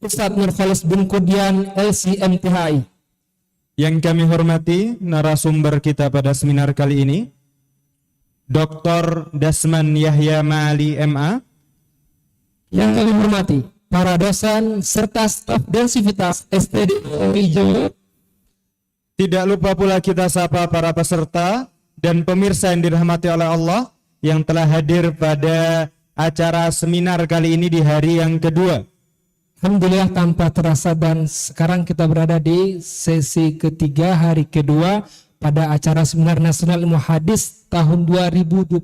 Ustadz Nurkholis bin Kudian LCMTHI. Yang kami hormati narasumber kita pada seminar kali ini, Dr. Dasman Yahya Ma'ali MA. Yang kami hormati para dosen serta staf dan sivitas STD Hijau. Tidak lupa pula kita sapa para peserta dan pemirsa yang dirahmati oleh Allah yang telah hadir pada acara seminar kali ini di hari yang kedua. Alhamdulillah tanpa terasa, dan sekarang kita berada di sesi ketiga hari kedua pada acara Seminar Nasional Ilmu Hadis tahun 2022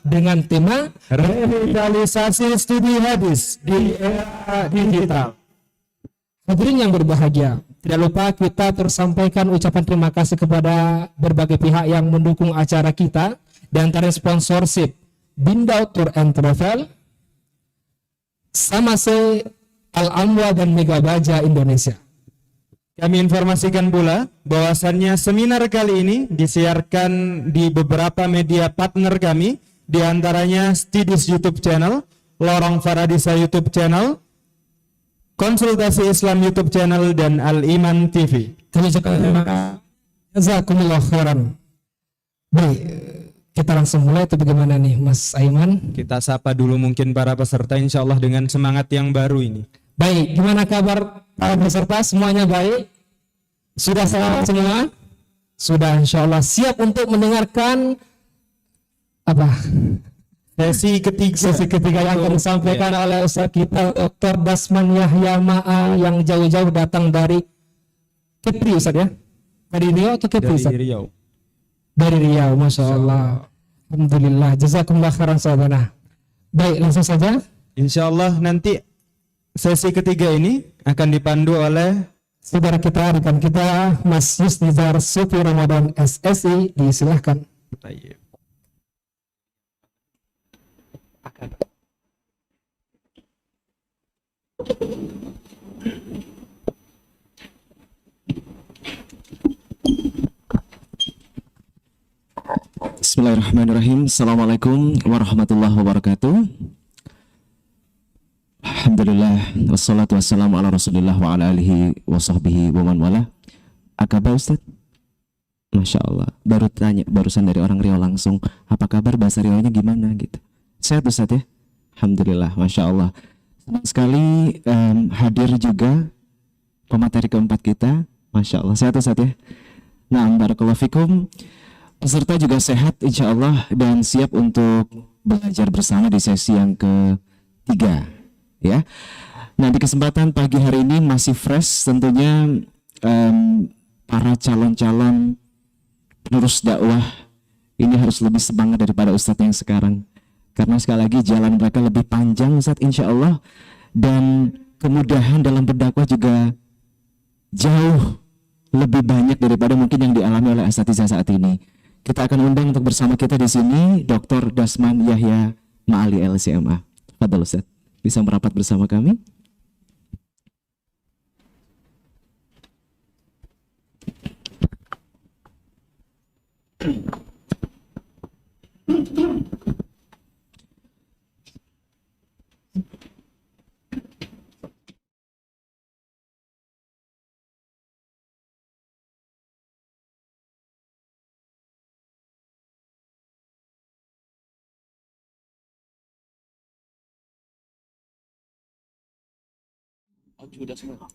dengan tema Revitalisasi Studi Hadis di Era Digital. Hadirin yang berbahagia, tidak lupa kita tersampaikan ucapan terima kasih kepada berbagai pihak yang mendukung acara kita, di antara sponsorship Bindau Tour and Travel, Samase, Al-Amwa, dan Mega Baja Indonesia. Kami informasikan pula bahwasannya seminar kali ini disiarkan di beberapa media partner kami, di antaranya Stidis YouTube channel, Lorong Faradisa YouTube channel, Konsultasi Islam YouTube channel, dan Al-Iman TV. Kami ucapkan terima kasih. Jazakumullah khairan. Baik, kita langsung mulai. Itu bagaimana nih Mas Aiman? Kita sapa dulu mungkin para peserta, insya Allah dengan semangat yang baru ini. Baik, gimana kabar para peserta? Semuanya baik? Sudah selamat semua? Sudah, insya Allah siap untuk mendengarkan apa? Sesi ketiga yang akan disampaikan oleh Ustaz kita Dr. Dasman Yahya Ma'a yang jauh-jauh datang dari Kepri, Ustaz ya? Dari Riau atau Kepri, Ustaz? Dari Riau. Dari Riau, Masya Allah. Alhamdulillah, jazakumullah khairan sahabatana. Baik, langsung saja. Insya Allah nanti sesi ketiga ini akan dipandu oleh saudara kita, rekan kita, Mas Yusnizar Sufi Ramadan SSI. Disilahkan. Bismillahirrahmanirrahim. Assalamualaikum warahmatullahi wabarakatuh. Alhamdulillah, wassalatu wassalamu ala rasulillah wa ala alihi wa sahbihi wa man wala. Akabar Ustaz? Masya Allah, baru tanya, barusan dari orang Riau langsung, apa kabar, bahasa Riaunya gimana gitu. Sehat Ustaz ya? Alhamdulillah, Masya Allah. Senang sekali hadir juga pemateri keempat kita. Masya Allah, sehat Ustaz ya? Nah, barakallahu fikum. Peserta juga sehat insya Allah dan siap untuk belajar bersama di sesi yang ketiga ya. Nah, di kesempatan pagi hari ini masih fresh tentunya para calon-calon penerus dakwah ini harus lebih semangat daripada Ustadz yang sekarang, karena sekali lagi jalan mereka lebih panjang Ustadz insya Allah, dan kemudahan dalam berdakwah juga jauh lebih banyak daripada mungkin yang dialami oleh asatidzah saat ini. Kita akan undang untuk bersama kita di sini Dr. Dasman Yahya Ma'ali LCMA. Fadhal Ustaz, bisa merapat bersama kami?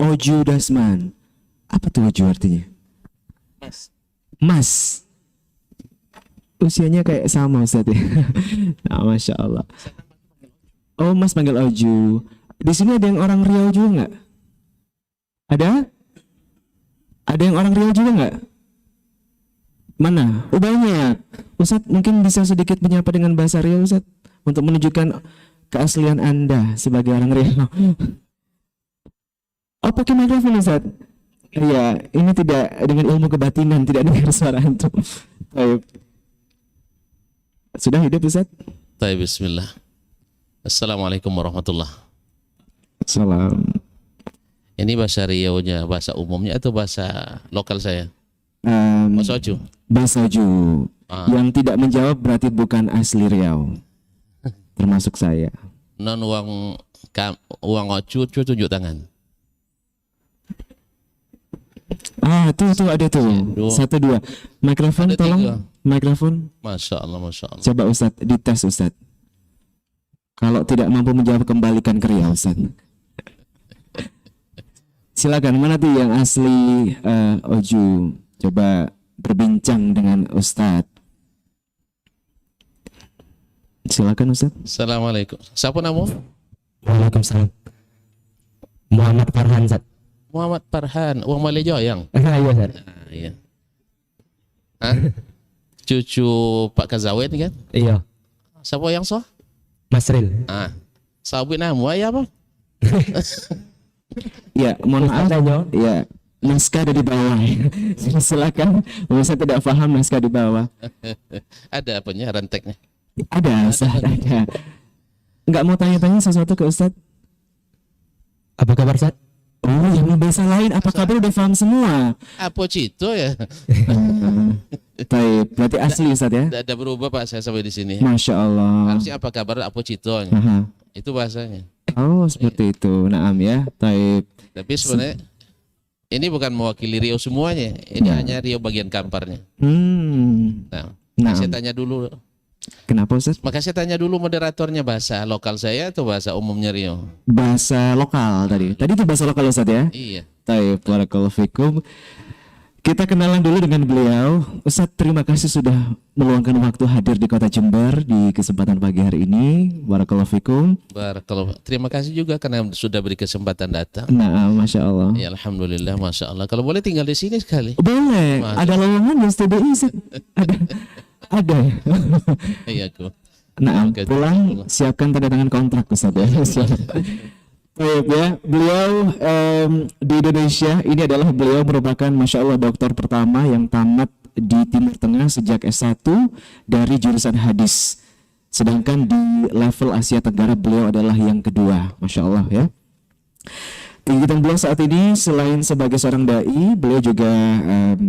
Oju Dasman. Apa tuh Oju artinya? Mas. Usianya kayak sama Ustaz ya. Nah, Masya Allah. Oh, Mas panggil Oju. Di sini ada yang orang Riau juga nggak? Ada? Ada yang orang Riau juga nggak? Mana? Oh, banyak. Ustaz mungkin bisa sedikit menyapa dengan bahasa Riau Ustaz, untuk menunjukkan keaslian Anda sebagai orang Riau. Oh, pakai mikrofon Ustaz? Iya, ini tidak dengan ilmu kebatinan, tidak dengar suara antum. Baik. Sudah hidup Ustaz? Baik, bismillah. Assalamualaikum warahmatullah. Salam. Ini bahasa Riau-nya, bahasa umumnya atau bahasa lokal saya? Bahasa Oju. Bahasa Oju. Yang tidak menjawab berarti bukan asli Riau. Termasuk saya. Non uang ocu tunjuk tangan. Tuh ada tuh. Dua. 1 2. Mikrofon Ada tolong. 3. Mikrofon. Masya Allah, Masya Allah. Coba Ustadz dites Ustadz. Kalau tidak mampu menjawab kembalikan ke Ria Ustadz. Silakan, mana tuh yang asli Oju? Coba berbincang dengan Ustadz. Silakan Ustadz. Assalamualaikum. Siapa nama? Waalaikumsalam. Muhammad Farhan Zat. Muhammad Farhan. Uang Malaysia yang. Iya Zat. Iya. Hah? Cucu Pak Kazawet kan? Iya. Siapa yang so? Masril. Sabit nama ya apa? Ya, mohon maaf. Tanya. Ya, naskah ada di bawah. Silakan. Ustadz tidak paham naskah di bawah. Ada apanya renteknya? Ada, Ustadz, ada. Nggak mau tanya-tanya sesuatu ke Ustadz? Apa kabar Zat? Oh, yang bahasa lain. Apa kabar udah paham semua? Apa cito ya? Baik, berarti asli Ustadz ya? Tidak ada berubah Pak saya sampai di sini. Masya Allah. Harusnya apa kabar apa cito? Aha. Itu bahasanya. Oh, seperti itu. Naam ya. Baik. Tapi sebenarnya ini bukan mewakili Rio semuanya. Ini hanya Rio bagian kamparnya. Nah, saya tanya dulu. Kenapa Ustaz? Maka saya tanya dulu moderatornya bahasa lokal saya atau bahasa umumnya Rio? Bahasa lokal tadi. Tadi itu bahasa lokal Ustaz ya? Iya. Baik, barakallahu fikum. Kita kenalan dulu dengan beliau. Ustaz, terima kasih sudah meluangkan waktu hadir di Kota Jember di kesempatan pagi hari ini. Barakallahu fikum. Terima kasih juga karena sudah beri kesempatan datang. Nah, Masya Allah. Ya Alhamdulillah, Masya Allah. Kalau boleh tinggal di sini sekali. Boleh. Ada lowongan di STBI Ustaz? Ada. Iya aku. Nah, Oke. pulang siapkan tanda tangan kontrak Ustaz ya. Baik ya, beliau di Indonesia ini adalah beliau merupakan Masya Allah doktor pertama yang tamat di Timur Tengah sejak S1 dari jurusan hadis. Sedangkan di level Asia Tenggara beliau adalah yang kedua, Masya Allah ya. Kegiatan beliau saat ini selain sebagai seorang dai, beliau juga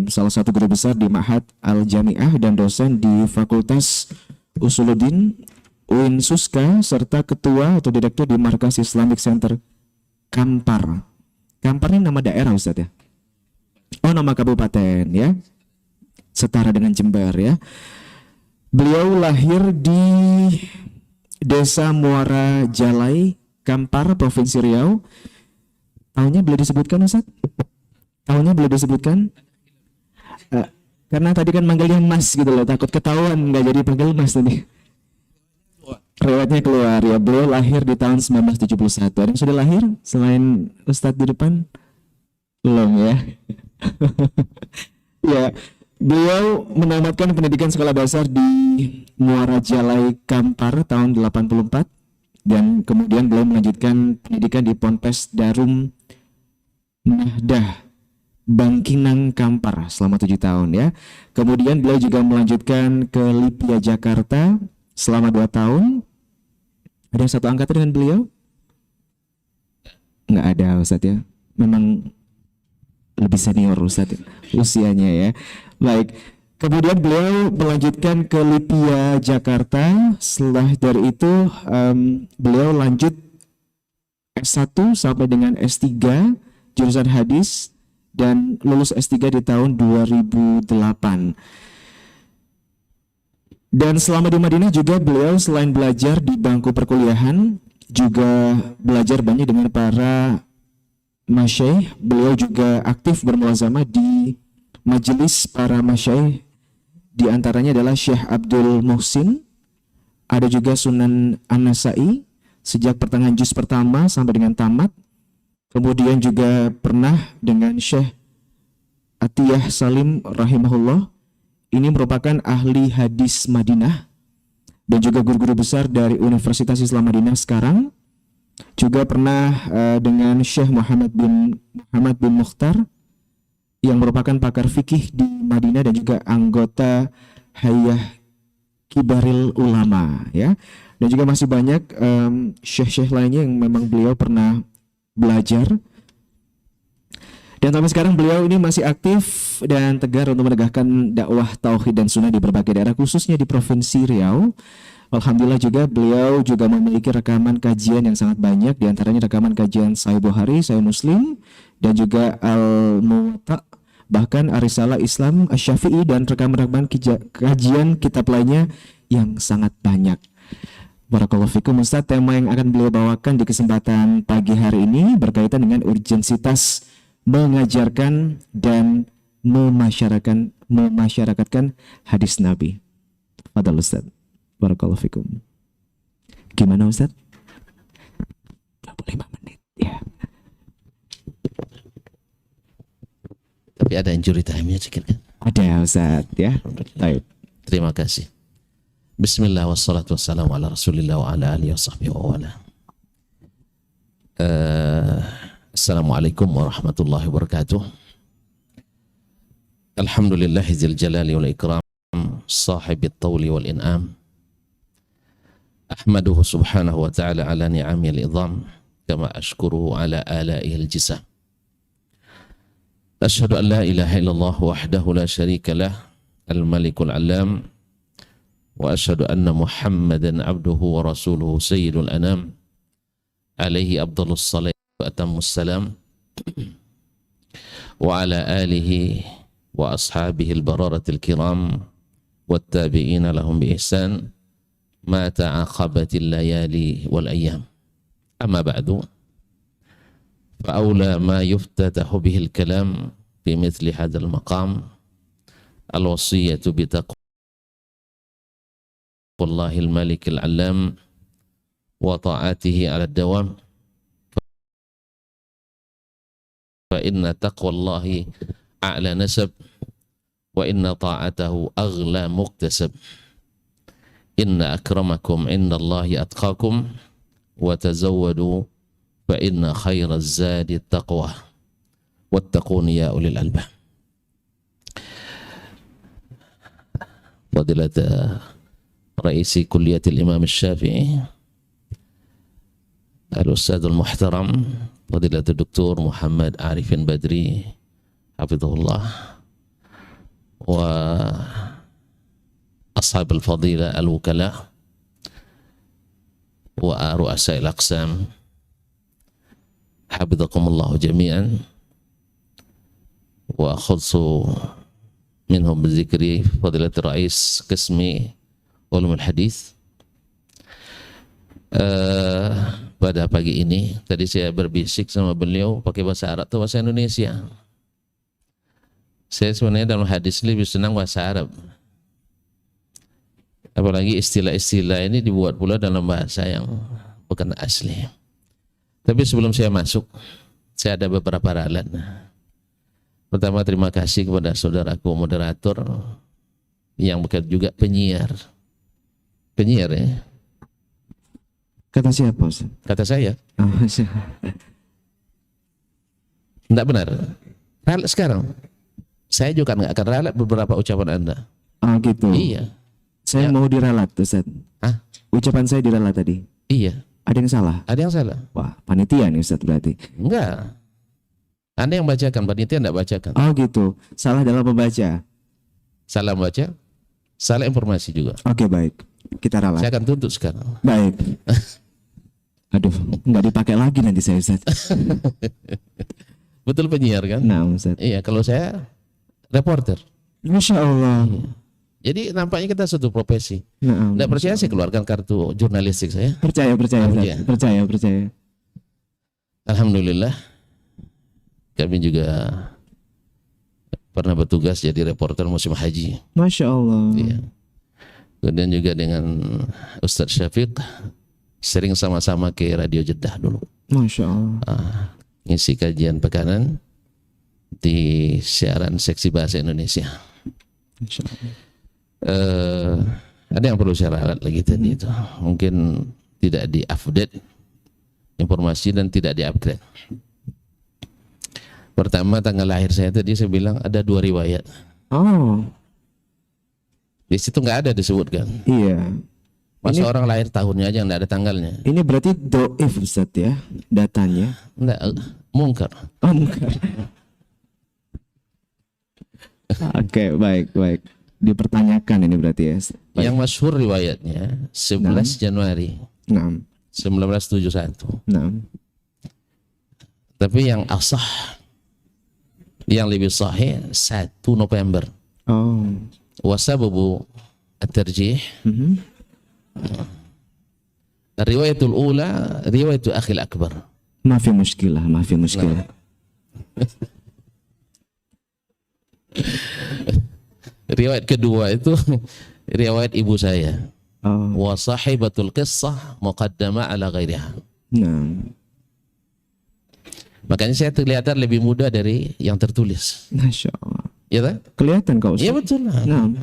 salah satu guru besar di Ma'had Al-Jami'ah dan dosen di Fakultas Usuluddin UIN Suska serta ketua atau direktur di Markas Islamic Center Kampar. Kampar ini nama daerah Ustaz ya? Oh, nama kabupaten ya. Setara dengan Jember ya. Beliau lahir di Desa Muara Jalai, Kampar, Provinsi Riau. Tahunnya boleh disebutkan Ustaz? Tahunnya boleh disebutkan? Karena tadi kan manggilnya Mas gitu loh, takut ketahuan nggak jadi panggil Mas tadi. Riwayatnya keluar ya, beliau lahir di tahun 1971. Ada yang sudah lahir selain Ustadz di depan? Belum ya. Ya, beliau menamatkan pendidikan sekolah dasar di Muara Jalai Kampar tahun 84 dan kemudian beliau melanjutkan pendidikan di Ponpes Darum Nahdah Bangkinang Kampar selama 7 tahun ya. Kemudian beliau juga melanjutkan ke Lipia Jakarta selama 2 tahun. Ada yang satu angkatan dengan beliau? Nggak ada Ustadz ya. Memang lebih senior Ustadz usianya ya. Baik. Kemudian beliau melanjutkan ke Lipia Jakarta. Setelah dari itu beliau lanjut S1 sampai dengan S3 jurusan hadis dan lulus S3 di tahun 2008. Dan selama di Madinah juga beliau selain belajar di bangku perkuliahan juga belajar banyak dengan para masyaikh. Beliau juga aktif bermulazamah di majelis para masyaikh, di antaranya adalah Syekh Abdul Muhsin, ada juga Sunan An-Nasai sejak pertengahan juz pertama sampai dengan tamat. Kemudian juga pernah dengan Syekh Atiyah Salim rahimahullah. Ini merupakan ahli hadis Madinah dan juga guru-guru besar dari Universitas Islam Madinah sekarang. Juga pernah dengan Syekh Muhammad bin Mukhtar yang merupakan pakar fikih di Madinah dan juga anggota Hayah Kibaril Ulama ya. Dan juga masih banyak syekh-syekh lainnya yang memang beliau pernah belajar. Dan sampai sekarang beliau ini masih aktif dan tegar untuk menegakkan dakwah tauhid dan sunnah di berbagai daerah, khususnya di Provinsi Riau. Alhamdulillah juga beliau juga memiliki rekaman kajian yang sangat banyak, diantaranya rekaman kajian Sahih Bukhari, Sahih Muslim, dan juga Al-Muwatta, bahkan Arisalah Islam Asy-Syafi'i, dan rekaman-rekaman kajian kitab lainnya yang sangat banyak. Barakallahu fikum Ustaz. Tema yang akan beliau bawakan di kesempatan pagi hari ini berkaitan dengan urgensitas mengajarkan dan memasyarakatkan hadis Nabi. Fadal Ustaz. Barakallahu fikum. Gimana Ustaz? 25 menit ya. Tapi ada injury time-nya sedikit kan? Ada Ustaz ya. Baik. Terima kasih. Bismillah wassalatu wassalamu ala rasulillah wa ala alihi wa sahbihi wa wala. Assalamualaikum warahmatullahi wabarakatuh. Alhamdulillahi zil jalali wal ikram, sahibit tawli wal in'am. Ahmaduhu subhanahu wa ta'ala ala ni'amil idham, kama ashkuruhu ala ala'ihil jisam. Ashhadu an la ilaha illallah wahdahu la syarika lah, al-malikul alam, wa ashhadu anna Muhammadan abduhu wa rasuluhu sayyidul anam, alaihi afdhalus salati wa atammus salam, wa ala alihi wa ashabihi al-bararatil kiram wat tabi'ina lahum bi ihsan ma ta'aqabatil layali wal ayyam. Amma ba'du, fa awla ma yuftatahu bihi al-kalam fi mithli hadzal maqam al-wasiyatu bi Allahil Malikil Alam wa ta'atihi ala dawam, fa inna taqwallahi a'la nasab wa inna ta'atahu aghla muktasab. Inna akramakum indallahi atqakum wa tazawwadu fa inna khairaz zadi taqwa wattaquni ya ulil albab. Fadilat رئيس كلية الإمام الشافعي الأستاذ المحترم فضيلة الدكتور محمد عارف بدري حفظه الله، وأصحاب الفضيلة الوكلاء ورؤساء الأقسام حفظكم الله جميعا، وأخص منهم بذكر فضيلة الرئيس قسم Ulumul Hadis. Pada pagi ini tadi saya berbisik sama beliau pakai bahasa Arab atau bahasa Indonesia. Saya sebenarnya dalam hadis lebih senang bahasa Arab, apalagi istilah-istilah ini dibuat pula dalam bahasa yang bukan asli. Tapi sebelum saya masuk, saya ada beberapa ralat. Pertama, terima kasih kepada saudaraku moderator yang bukan juga penyiar ya. Kata siapa Ustaz? Kata saya. Oh, Tidak benar. Ralat sekarang. Saya juga nggak akan ralat beberapa ucapan Anda. oh gitu. Iya. Saya mau diralat Ustaz. Hah? Ucapan saya diralat tadi. Iya. Ada yang salah? Ada yang salah? Wah, panitia nih Ustaz berarti. Enggak. Anda yang bacakan, panitia tidak bacakan. Oh gitu. Salah dalam membaca. Salah baca, salah informasi juga. Oke, baik. Kita ralat. Saya akan tuntut sekarang. Baik. Aduh, nggak dipakai lagi nanti saya Ustaz. Betul penyiar kan? Nah Ustaz. Iya, kalau saya reporter. Masya Allah. Iya. Jadi nampaknya kita satu profesi. Nah, Tidak percaya saya keluarkan kartu jurnalistik saya. percaya Ustaz. Iya. Percaya. Alhamdulillah. Kami juga pernah bertugas jadi reporter musim haji. Masya Allah. Iya. Kemudian juga dengan Ustadz Syafiq sering sama-sama ke Radio Jeddah dulu. Masya Allah. Ngisi kajian pekanan di siaran seksi bahasa Indonesia. Masya Allah. Ada yang perlu saya ralat lagi tadi itu. Mungkin tidak di-update informasi dan tidak di-upgrade. Pertama, tanggal lahir saya tadi saya bilang ada 2 riwayat. Oh. Di situ nggak ada disebutkan. Iya. Masa Ini- orang lahir tahunnya aja nggak ada tanggalnya. Ini berarti doif Ustaz ya datanya. Nggak, mungkar. Oh, bukan. Oke, baik. dipertanyakan ini berarti ya. Yang masyhur riwayatnya 11 Januari Naam. 1971. Naam. Tapi yang asah, yang lebih sahih 1 November. Oh. Wasababu at-tarjih Mhm. riwayatul ula riwayatul akhil akbar. Ma fi mushkilah, ma fi mushkilah. Riwayat kedua itu riwayat ibu saya. Oh. Wa sahibatul qissah muqaddama ala ghairiha. Naam. Makanya saya kelihatan lebih muda dari yang tertulis. Masya Allah. Ya kan? Kelihatan kau Ustaz. Iya betul. Naam.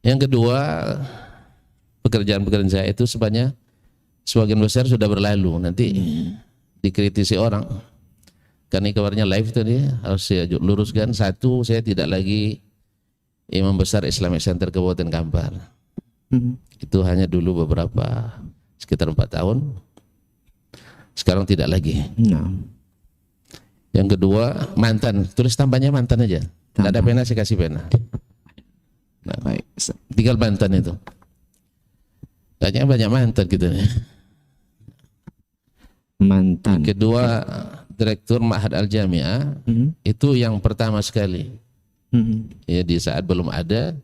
Yang kedua, pekerjaan-pekerjaan saya itu sebagian besar sudah berlalu. Nanti dikritisi orang. Karena kabarnya live tadi harus saya luruskan. Satu, saya tidak lagi Imam Besar Islamic Center Kabupaten Kampar. Mhm. Itu hanya dulu sekitar 4 tahun. Sekarang tidak lagi. Naam. Yang kedua, mantan. Tulis tambahnya mantan aja. Tidak ada pena, saya kasih pena. Nah, Baik. Ustaz. tinggal mantan itu. Kayaknya banyak mantan gitu nih. Mantan. Kedua, Direktur Ma'had Al-Jami'ah, Mhm. itu yang pertama sekali. Mhm. Ya, di saat belum ada,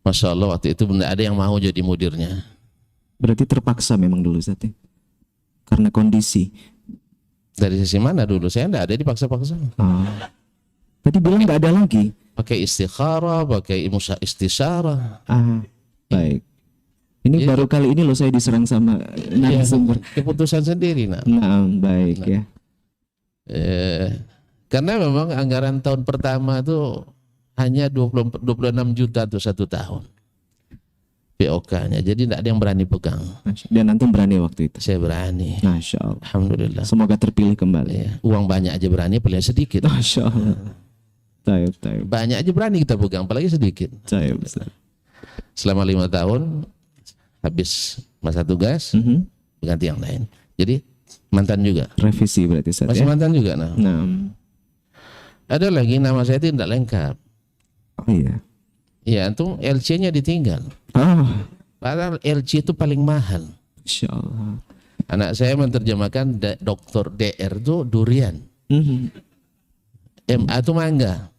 Masya Allah waktu itu benar ada yang mau jadi mudirnya. Berarti terpaksa memang dulu Ustaz ya? Karena kondisi. Dari sisi mana dulu? Saya tidak ada dipaksa-paksa. Oh. Tadi bilang nggak ada lagi. Pakai istikharah, pakai istisyarah. Ah, baik. Ini Iya. baru kali ini loh saya diserang sama narasumber. Keputusan sendiri. Nah. Nah, baik ya. Karena memang anggaran tahun pertama itu hanya 26 juta untuk 1 tahun. POK-nya. Jadi tidak ada yang berani pegang. Dan antum berani waktu itu. Saya berani. Masya Allah. Alhamdulillah. Semoga terpilih kembali. Ya, uang banyak aja berani, paling sedikit. Masya Allah. Taib. Banyak aja berani kita pegang, apalagi sedikit. Taib. Ustaz. Selama 5 tahun, habis masa tugas, Mhm. ganti yang lain. Jadi mantan juga. Revisi berarti Ustaz Masih ya. mantan juga. Nah. Nah. Ada lagi nama saya itu tidak lengkap. Oh iya. Ya, antum LC-nya ditinggal. Oh. Padahal LC itu paling mahal. Masya Allah. Anak saya menerjemahkan Dr. DR itu durian. Mhm. MA itu mangga.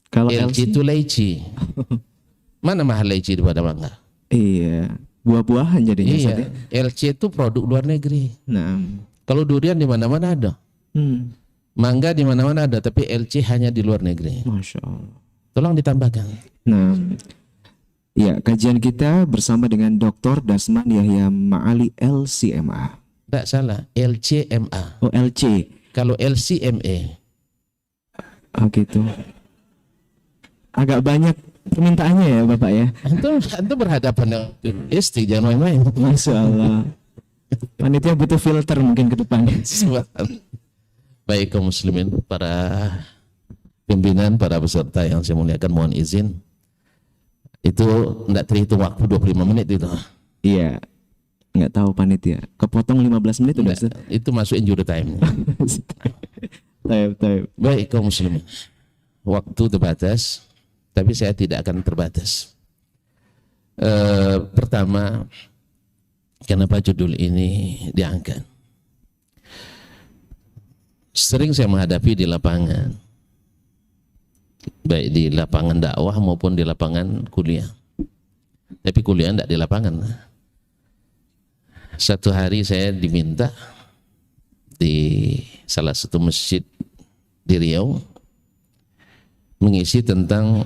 Kalau LC itu leci. Mana mahal leci daripada mangga? Iya. Buah-buahan jadinya Ustaz Iya. ya. LC itu produk luar negeri. Nah. Kalau durian di mana-mana ada. Hmm. Mangga di mana-mana ada, tapi LC hanya di luar negeri. Masya Allah. Tolong ditambahkan. Nah, ya kajian kita bersama dengan Dr. Dasman Yahya Ma'ali LCMA. Tidak salah, LCMA. Oh LC. Kalau LCMA, Oh gitu. Agak banyak permintaannya ya Bapak ya. antum berhadapan dengan istri, jangan main-main. Masya Allah. Panitia butuh filter mungkin ke depan. Baik kaum muslimin, para pimpinan, para peserta yang saya muliakan, mohon izin. Itu tidak terhitung waktu 25 menit itu. Iya. Nggak tahu panitia. Kepotong 15 menit udah. Nggak, itu masuk injury time. Taib. Baik kaum muslimin, waktu terbatas, tapi saya tidak akan terbatas. Pertama, kenapa judul ini diangkat? Sering saya menghadapi di lapangan, baik di lapangan dakwah maupun di lapangan kuliah. Tapi kuliah tidak di lapangan. Satu hari saya diminta di salah satu masjid di Riau mengisi tentang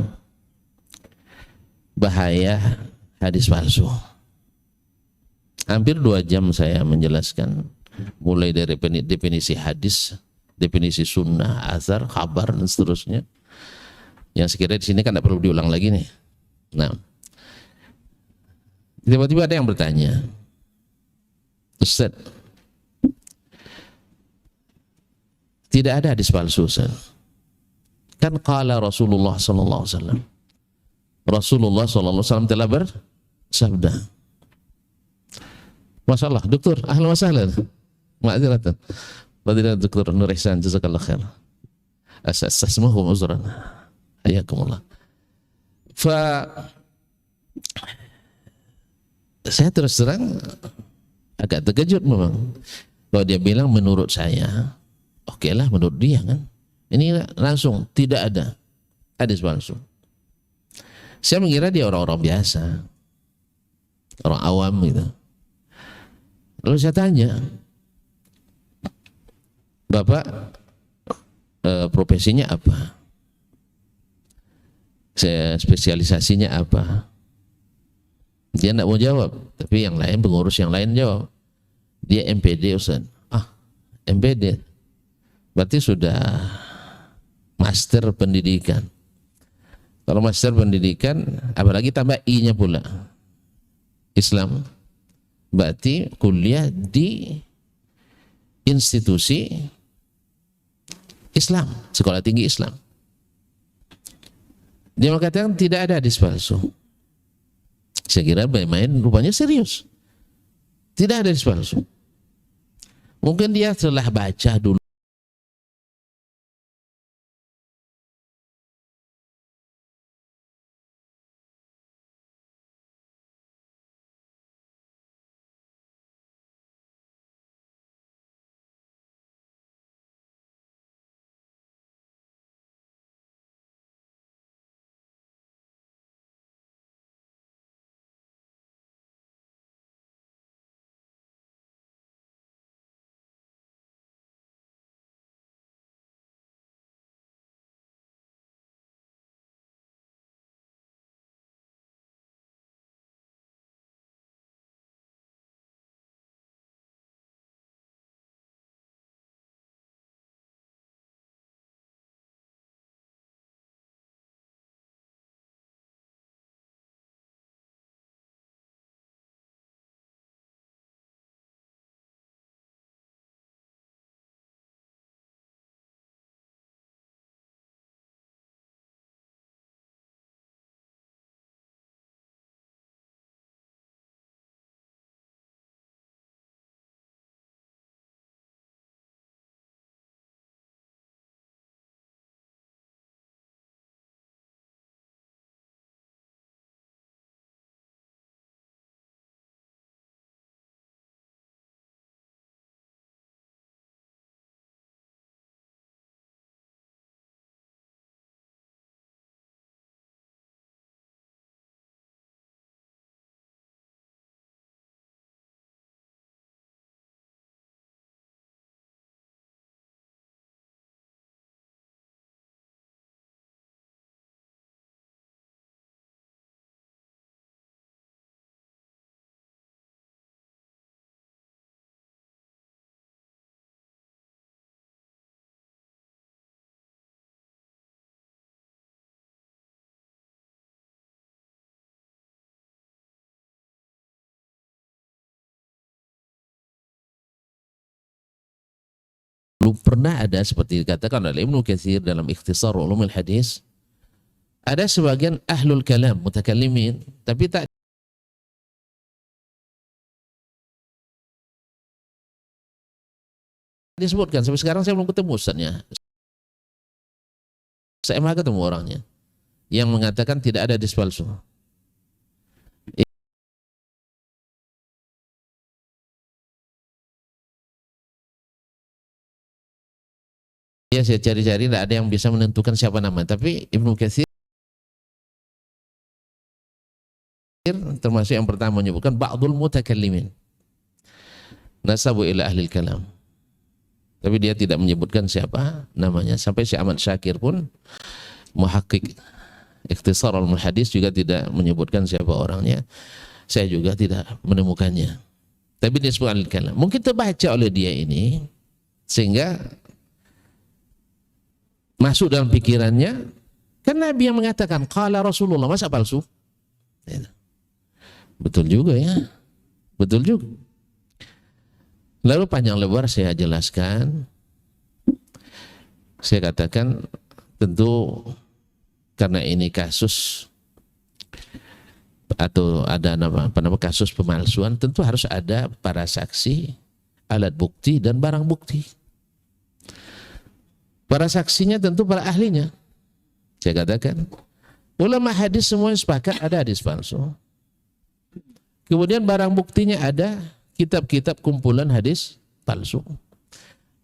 bahaya hadis palsu. Hampir 2 jam saya menjelaskan mulai dari definisi hadis, definisi sunnah, azhar, kabar dan seterusnya. Yang sekiranya di sini kan tidak perlu diulang lagi nih. Nah, tiba-tiba ada yang bertanya, Ustaz, tidak ada hadis palsu, Ustaz. Kan qala Rasulullah sallallahu alaihi wasallam. Rasulullah sallallahu alaihi wasallam telah bersabda. Masalah, dokter, ahlan wa sahlan. Ma'dziratan. Fadilatul Dr. Nur Ihsan, jazakallahu khair. Asasmuhu uzran. Hayakumullah. Saya terus terang agak terkejut memang. Kalau dia bilang menurut saya, oke lah menurut dia kan. Ini langsung tidak ada hadis palsu. Saya mengira dia orang-orang biasa, orang awam gitu. Lalu saya tanya, Bapak profesinya apa? Saya spesialisasinya apa? Dia tidak mau jawab, tapi yang lain, pengurus yang lain jawab. Dia MPD Ustaz. MPD berarti sudah master pendidikan. Kalau master pendidikan, apalagi tambah I-nya pula, Islam, berarti kuliah di institusi Islam, sekolah tinggi Islam. Dia mengatakan tidak ada hadis palsu. Saya kira main-main, rupanya serius. Tidak ada hadis palsu. Mungkin dia telah baca dulu. Belum pernah ada seperti dikatakan oleh Ibnu Katsir dalam Ikhtisar Ulumul Hadis. Ada sebagian ahlul kalam, mutakallimin, tapi tak disebutkan. Sampai sekarang saya belum ketemu ustaznya. Saya mah ketemu orangnya yang mengatakan tidak ada hadis palsu. Ya, saya cari-cari tidak ada yang bisa menentukan siapa nama. Tapi Ibnu Katsir termasuk yang pertama menyebutkan ba'dul mutakallimin nasabu ila ahlil kalam. Tapi dia tidak menyebutkan siapa namanya. Sampai Syekh Ahmad Syakir pun muhakkik Ikhtisar Ulumul Hadis juga tidak menyebutkan siapa orangnya. Saya juga tidak menemukannya. Tapi dia sebut ahlil kalam. Mungkin terbaca oleh dia ini sehingga masuk dalam pikirannya, kan Nabi yang mengatakan qala Rasulullah, masa palsu? Betul juga ya, betul juga. Lalu panjang lebar saya jelaskan, saya katakan tentu karena ini kasus atau ada nama kasus pemalsuan, tentu harus ada para saksi, alat bukti dan barang bukti. Para saksinya tentu para ahlinya. Saya katakan, ulama hadis semuanya sepakat ada hadis palsu. Kemudian barang buktinya ada kitab-kitab kumpulan hadis palsu.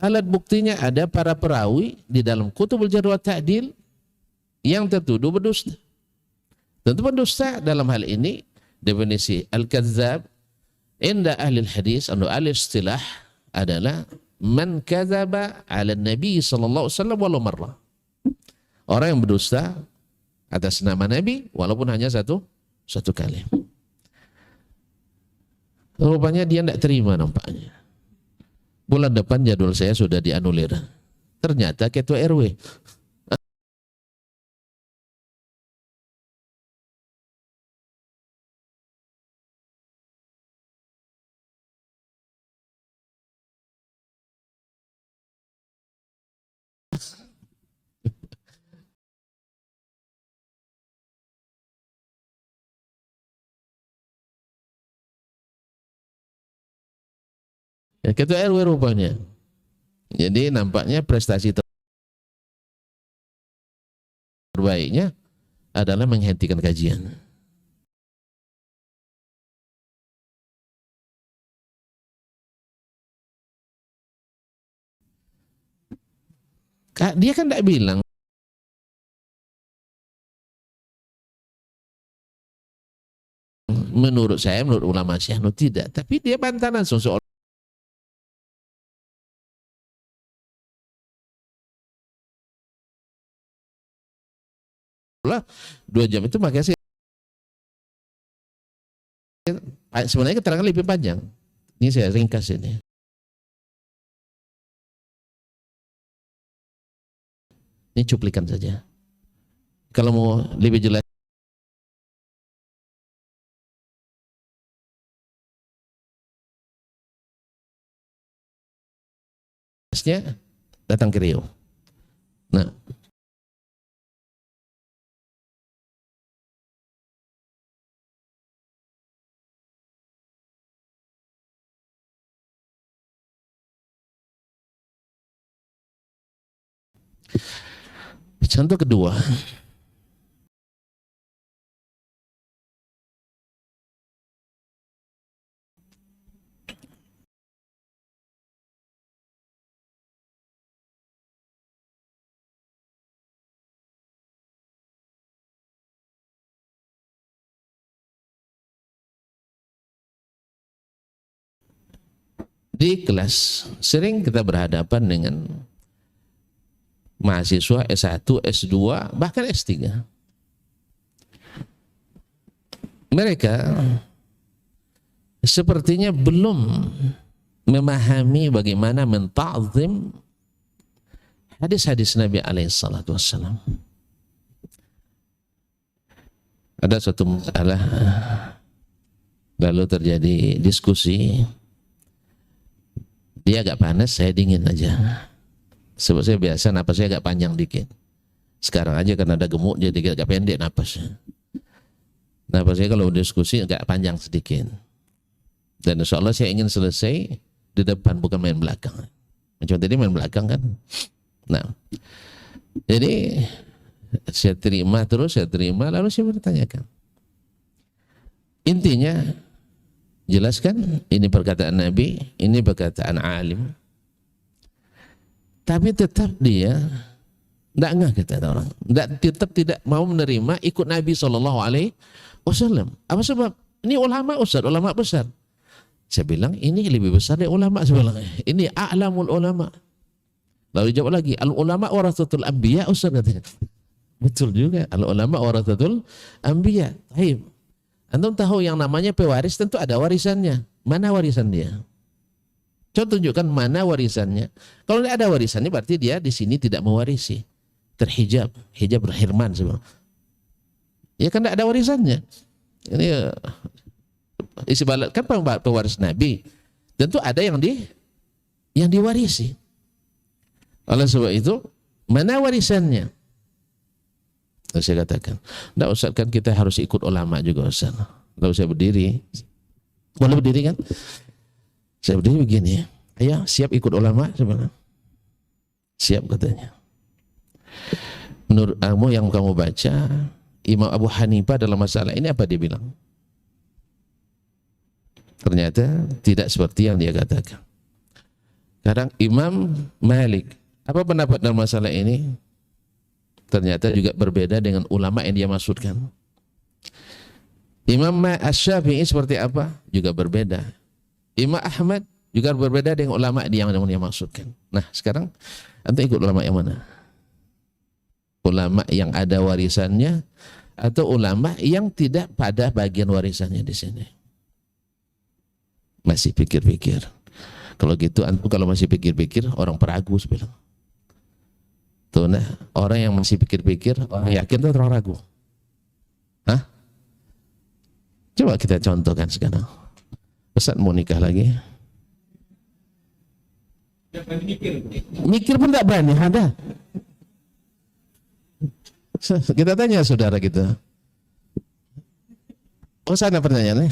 Alat buktinya ada para perawi di dalam kutubul jarh wa ta'dil yang tertuduh berdusta. Tentu berdusta dalam hal ini definisi al-kadzdzab inda ahli hadis atau ahli istilah adalah man kadzaba 'ala nabi sallallahu alaihi wasallam walau marrah. Orang yang berdusta atas nama Nabi walaupun hanya satu kali. Rupanya dia tidak terima nampaknya. Bulan depan jadwal saya sudah dianulir. Ternyata ketua RW. Ya, ketua RW rupanya. Jadi nampaknya prestasi terbaiknya adalah menghentikan kajian. Dia kan tidak bilang menurut saya, menurut ulama Syiah, tidak. Tapi dia bantah langsung soal 2 jam itu makanya sih sebenarnya keterangan lebih panjang. Ini saya ringkas ini. Ini cuplikan saja. Kalau mau lebih jelas datang ke Riau. Nah, contoh kedua, di kelas sering kita berhadapan dengan mahasiswa S1, S2, bahkan S3. Mereka sepertinya belum memahami bagaimana menta'zim hadis-hadis Nabi alaihissalatu wassalam. Ada suatu masalah, lalu terjadi diskusi. Dia agak panas, saya dingin aja. Sebab saya biasa napas saya agak panjang dikit. Sekarang aja karena ada gemuk jadi agak pendek napasnya. Napas saya kalau diskusi agak panjang sedikit. Dan insya Allah saya ingin selesai di depan bukan main belakang. Macam tadi main belakang kan. Nah, jadi saya terima lalu saya bertanyakan. Intinya jelaskan ini perkataan Nabi, ini perkataan alim. Tapi tetap dia tidak ngah, kata orang. Tetap tidak mau menerima ikut Nabi SAW. Apa sebab? Ini ulama Ustaz, ulama besar. Saya bilang ini lebih besar dari ulama sebenarnya. Ini a'lamul ulama. Lalu jawab lagi, al ulama warathatul anbiya Ustaz katanya. Betul juga, al ulama warathatul anbiya. Baik. Antum tahu yang namanya pewaris tentu ada warisannya. Mana warisan dia? Coba tunjukkan mana warisannya. Kalau tidak ada warisannya berarti dia di sini tidak mewarisi. Terhijab, hijab berhirman sebenarnya. Ya kan tidak ada warisannya. Ini isi balat kan pewaris Nabi. Tentu ada yang diwarisi. Oleh sebab itu, mana warisannya? Saya katakan, tidak Ustaz, kan kita harus ikut ulama juga Ustaz. Lalu saya berdiri, boleh berdiri kan? Saya berdiri begini, ayah siap ikut ulama sebenarnya? Siap katanya. Menurut kamu yang kamu baca, Imam Abu Hanifah dalam masalah ini apa dia bilang? Ternyata tidak seperti yang dia katakan. Sekarang Imam Malik, apa pendapat dalam masalah ini? Ternyata juga berbeda dengan ulama yang dia maksudkan. Imam Asy-Syafi'i seperti apa? Juga berbeda. Imam Ahmad juga berbeda dengan ulama yang dia maksudkan. Nah sekarang antum ikut ulama yang mana? Ulama yang ada warisannya atau ulama yang tidak pada bagian warisannya di sini? Masih pikir-pikir. Kalau gitu antum kalau masih pikir-pikir orang peragu bilang. Tuh nah, orang yang masih pikir-pikir, orang yakin tuh orang ragu. Hah? Coba kita contohkan sekarang. Ustaz mau nikah lagi? Mikir pun tak berani, ada. Kita tanya saudara kita. Oh sana pertanyaannya.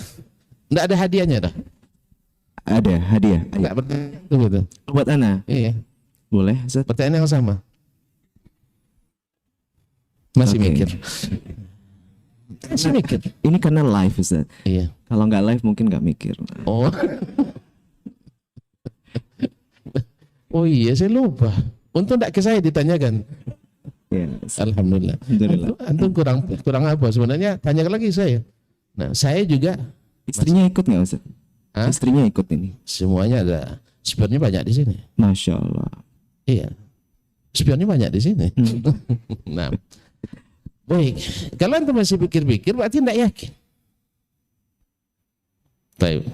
Enggak ada hadiahnya dah. Ada hadiah. Enggak pertanyaan itu gitu. Buat ana. Iya. Boleh, Ustaz? Pertanyaan yang sama. Masih Oke. mikir. Masih mikir. Ini karena live, Ustaz. Iya. Kalau nggak live mungkin nggak mikir. Oh. Oh iya saya lupa. Untung enggak ke saya ditanyakan. Ya, Alhamdulillah. Alhamdulillah. Antum kurang apa sebenarnya? Tanya lagi saya. Nah saya juga Istrinya ikut nggak, Ustaz? Hah? Istrinya ikut ini. semuanya ada. Spionnya banyak di sini. Masya Allah. Iya. Spionnya banyak di sini. Nah. Baik. Kalau antum masih pikir-pikir berarti tidak yakin. Baik.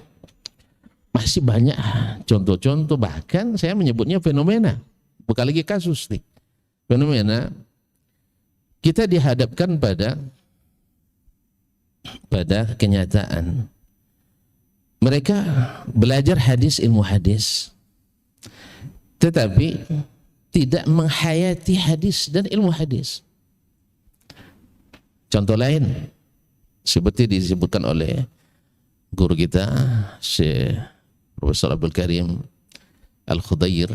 Masih banyak contoh-contoh, bahkan saya menyebutnya fenomena. Bukan lagi kasus nih. Fenomena kita dihadapkan pada kenyataan. Mereka belajar hadis, ilmu hadis, tetapi tidak menghayati hadis dan ilmu hadis. Contoh lain seperti disebutkan oleh guru kita Syekh Profesor Abdul Karim Al-Khudair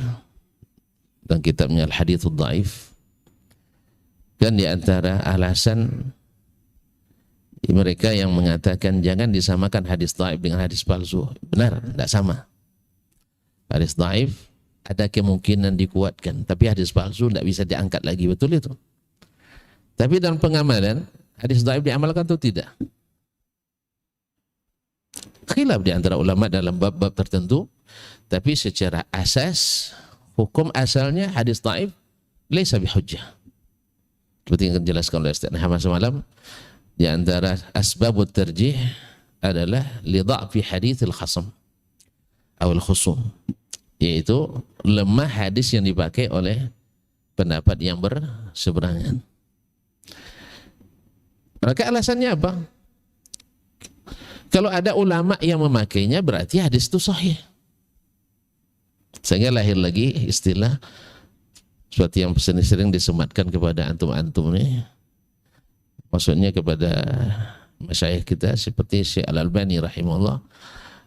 dan kitabnya Al-Hadithul Dhaif. Dan di antara alasan mereka yang mengatakan jangan disamakan hadis dhaif dengan hadis palsu. Benar, tidak sama. Hadis dhaif ada kemungkinan dikuatkan, tapi hadis palsu tidak bisa diangkat lagi. Betul itu. Tapi dalam pengamalan hadis dhaif diamalkan atau tidak? Khilaf di antara ulama dalam bab-bab tertentu, tapi secara asas hukum asalnya hadis dhaif laisa bihujjah. Seperti yang dijelaskan oleh Ustaz Ahmad semalam, di antara asbabut tarjih adalah li dha'fi haditsil khasam atau al-khusum, yaitu lemah hadis yang dipakai oleh pendapat yang berseberangan. Maka alasannya apa? Kalau ada ulama yang memakainya berarti hadis itu sahih. Sehingga lahir lagi istilah seperti yang sering disematkan kepada antum-antum ini. Maksudnya kepada masyayikh kita seperti Syekh Al-Albani rahimahullah.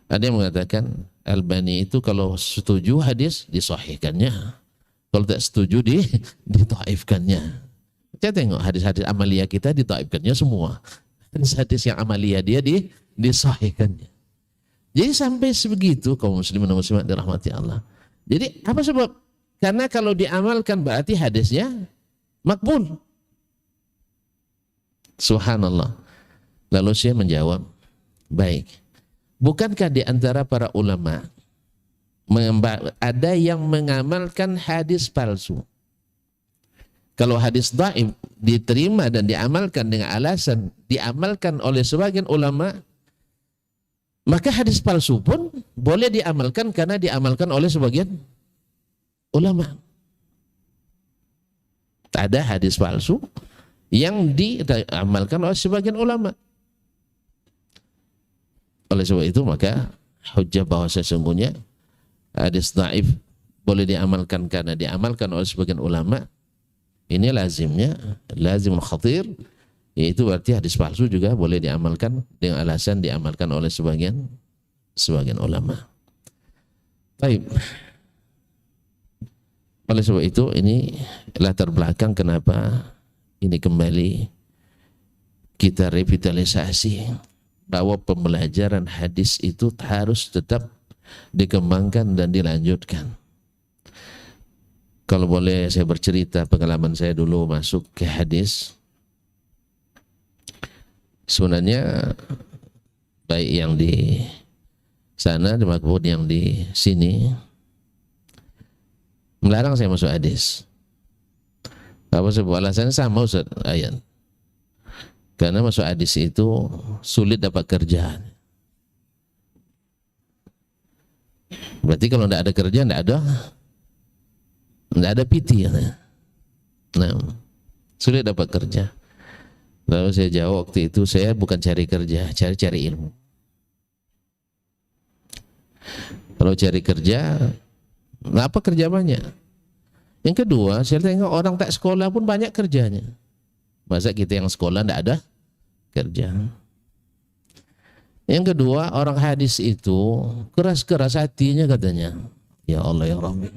Ada yang mengatakan Albani itu kalau setuju hadis disahihkannya, kalau tak setuju ditaifkannya. Kita tengok hadis-hadis amalia kita ditaifkannya semua. Hadis-hadis yang amalia dia disahihkannya. Jadi sampai sebegitu kaum muslimin dan muslimat dirahmati Allah. Jadi apa sebab? Karena kalau diamalkan berarti hadisnya makbul. Subhanallah. Lalu saya menjawab, baik. Bukankah di antara para ulama ada yang mengamalkan hadis palsu? Kalau hadis dhaif diterima dan diamalkan dengan alasan diamalkan oleh sebagian ulama, maka hadis palsu pun boleh diamalkan karena diamalkan oleh sebagian ulama. Ada hadis palsu yang diamalkan oleh sebagian ulama. Oleh sebab itu maka hujjah bahwa sesungguhnya hadis dhaif boleh diamalkan karena diamalkan oleh sebagian ulama, ini lazimnya lazimul khatir, yaitu berarti hadis palsu juga boleh diamalkan dengan alasan diamalkan oleh sebagian ulama. Baik. Oleh sebab itu ini latar belakang kenapa ini kembali kita revitalisasi bahwa pembelajaran hadis itu harus tetap dikembangkan dan dilanjutkan. Kalau boleh saya bercerita pengalaman saya dulu masuk ke hadis. Sebenarnya baik yang di sana maupun yang di sini melarang saya masuk hadis. Apa sebuah alasannya sama Ustaz Ayat. Karena masuk hadis itu sulit dapat kerjaan. Berarti kalau tidak ada kerjaan, tidak ada PT. Nah, sulit dapat kerja. Lalu saya jawab waktu itu, saya bukan cari kerja, cari ilmu. Kalau cari kerja, apa kerja banyak? Yang kedua, saya tengok orang tak sekolah pun banyak kerjanya. Masa kita yang sekolah tidak ada kerja? Yang kedua, orang hadis itu keras-keras hatinya katanya. Ya Allah ya Rabbi.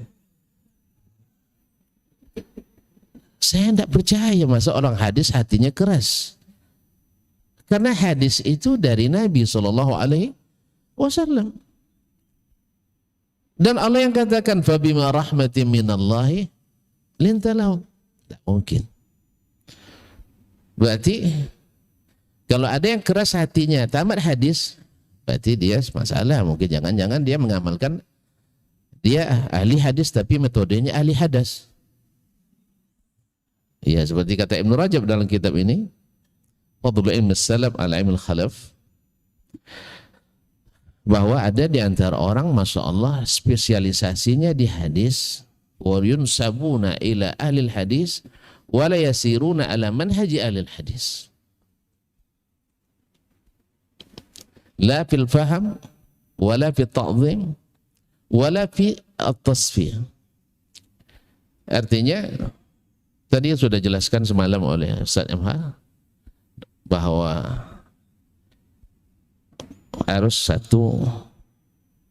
Saya tidak percaya masa orang hadis hatinya keras. Karena hadis itu dari Nabi SAW. Dan Allah yang katakan, فَبِمَا رَحْمَةٍ مِّنَ اللَّهِ لِنْتَ لَهُمْ. Tidak mungkin. Berarti kalau ada yang keras hatinya tamat hadis, berarti dia masalah. Mungkin jangan-jangan dia mengamalkan, dia ahli hadis tapi metodenya ahli hadas. Ya, seperti kata Ibnu Rajab dalam kitab ini, Fadlul ilmi salaf ala ilmi khalaf, bahwa ada di antara orang, Masya Allah, spesialisasinya di hadis, wa yunsabuna ila ahlil hadis, wa la yasiruna ala manhaji ahlil hadis. La fil faham, wa la fil ta'zim, wa la fi at-tasfiyah. Artinya, tadi sudah jelaskan semalam oleh Ustaz MH bahwa harus satu,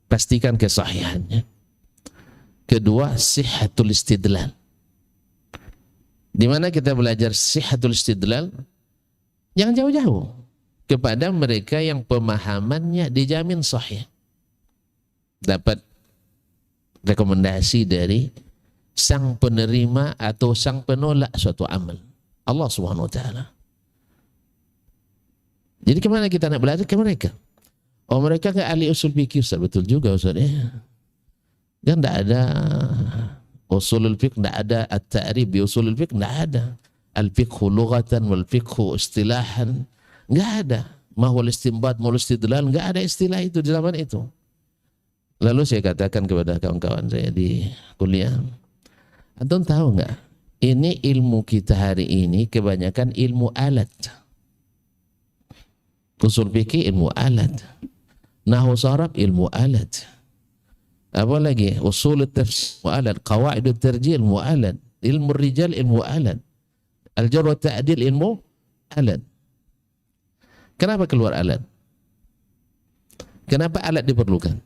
pastikan kesahihannya. Kedua, sihhatul istidlal. Di mana kita belajar sihhatul istidlal? Jangan jauh-jauh kepada mereka yang pemahamannya dijamin sahih. Dapat rekomendasi dari sang penerima atau sang penolak suatu amal, Allah Subhanahu wa taala. Jadi kemana kita nak belajar? Ke mereka. Oh, mereka enggak ahli usul fikih, Ustaz. Betul juga Ustaz ya. Kan enggak ada usulul fiqh, enggak ada at-ta'rif bi usulul fiqh, enggak ada. Al-fiqhu lughatan wal fiqhu istilahan, enggak ada. Ma huwal istinbat wal istidlal, enggak ada istilah itu di zaman itu. Lalu saya katakan kepada kawan-kawan saya di kuliah, antum tahu enggak? Ini ilmu kita hari ini kebanyakan ilmu alat. Usul fikih ilmu alat. Nahwu saraf ilmu alat. Apa lagi? Usul tafsir ilmu alat, qawaid tarjih ilmu alat, ilmu rijal ilmu alat, al-jarh wa ta'dil ilmu alat. Kenapa keluar alat? Kenapa alat diperlukan?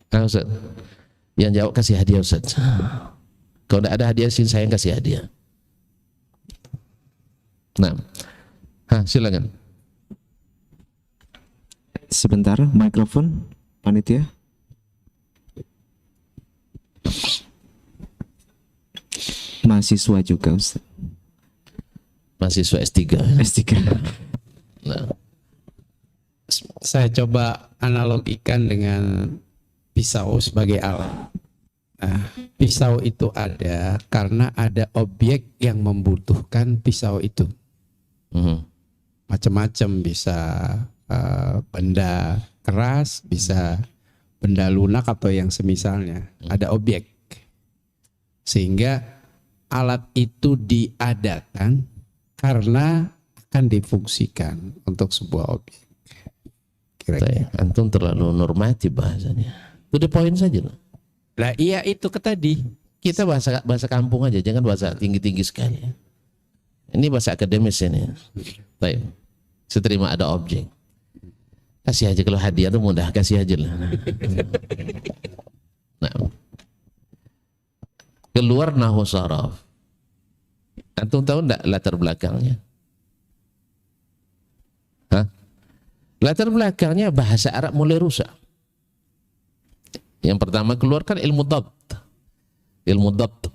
Nah, Ustaz, yang jawab kasih hadiah Ustaz. Kalau tidak ada hadiah sini saya kasih hadiah. Nah, silakan. Sebentar, mikrofon panitia. Mahasiswa juga Ustaz. Mahasiswa S3. S3. Nah, saya coba analogikan dengan pisau sebagai alat. Nah, pisau itu ada karena ada objek yang membutuhkan pisau itu. Macam-macam, bisa benda keras, bisa benda lunak atau yang semisalnya. Ada objek. Sehingga alat itu diadakan karena akan difungsikan untuk sebuah objek. Kira-kira. Antum terlalu normatif bahasanya. To the point saja lah. Lah iya itu tadi. Kita bahasa kampung aja, jangan bahasa tinggi-tinggi sekali. Ini bahasa akademis ini. Baik. Seterima ada objek. Kasih aja, kalau hadiah itu mudah, kasih aja lah. Nah. Keluar nahwu saraf. Antum tahu enggak latar belakangnya? Hah? Latar belakangnya bahasa Arab mulai rusak. Yang pertama keluarkan ilmu dhabt. Ilmu dhabt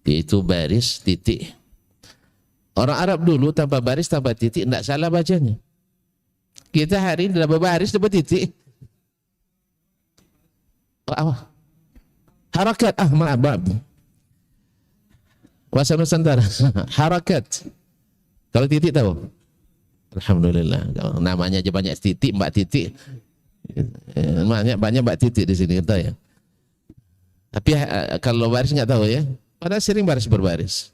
yaitu baris, titik. Orang Arab dulu tanpa baris, tanpa titik enggak salah bacanya. Kita hari ini dapat baris, dapat titik. Apa? Harakat. Maaf. Bahasa Nusantara. Harakat. Kalau titik tahu? Alhamdulillah. Namanya aja banyak titik, mbak titik. Banyak mbak titik di sini kita ya. Tapi kalau baris nggak tahu ya. Padahal sering baris berbaris.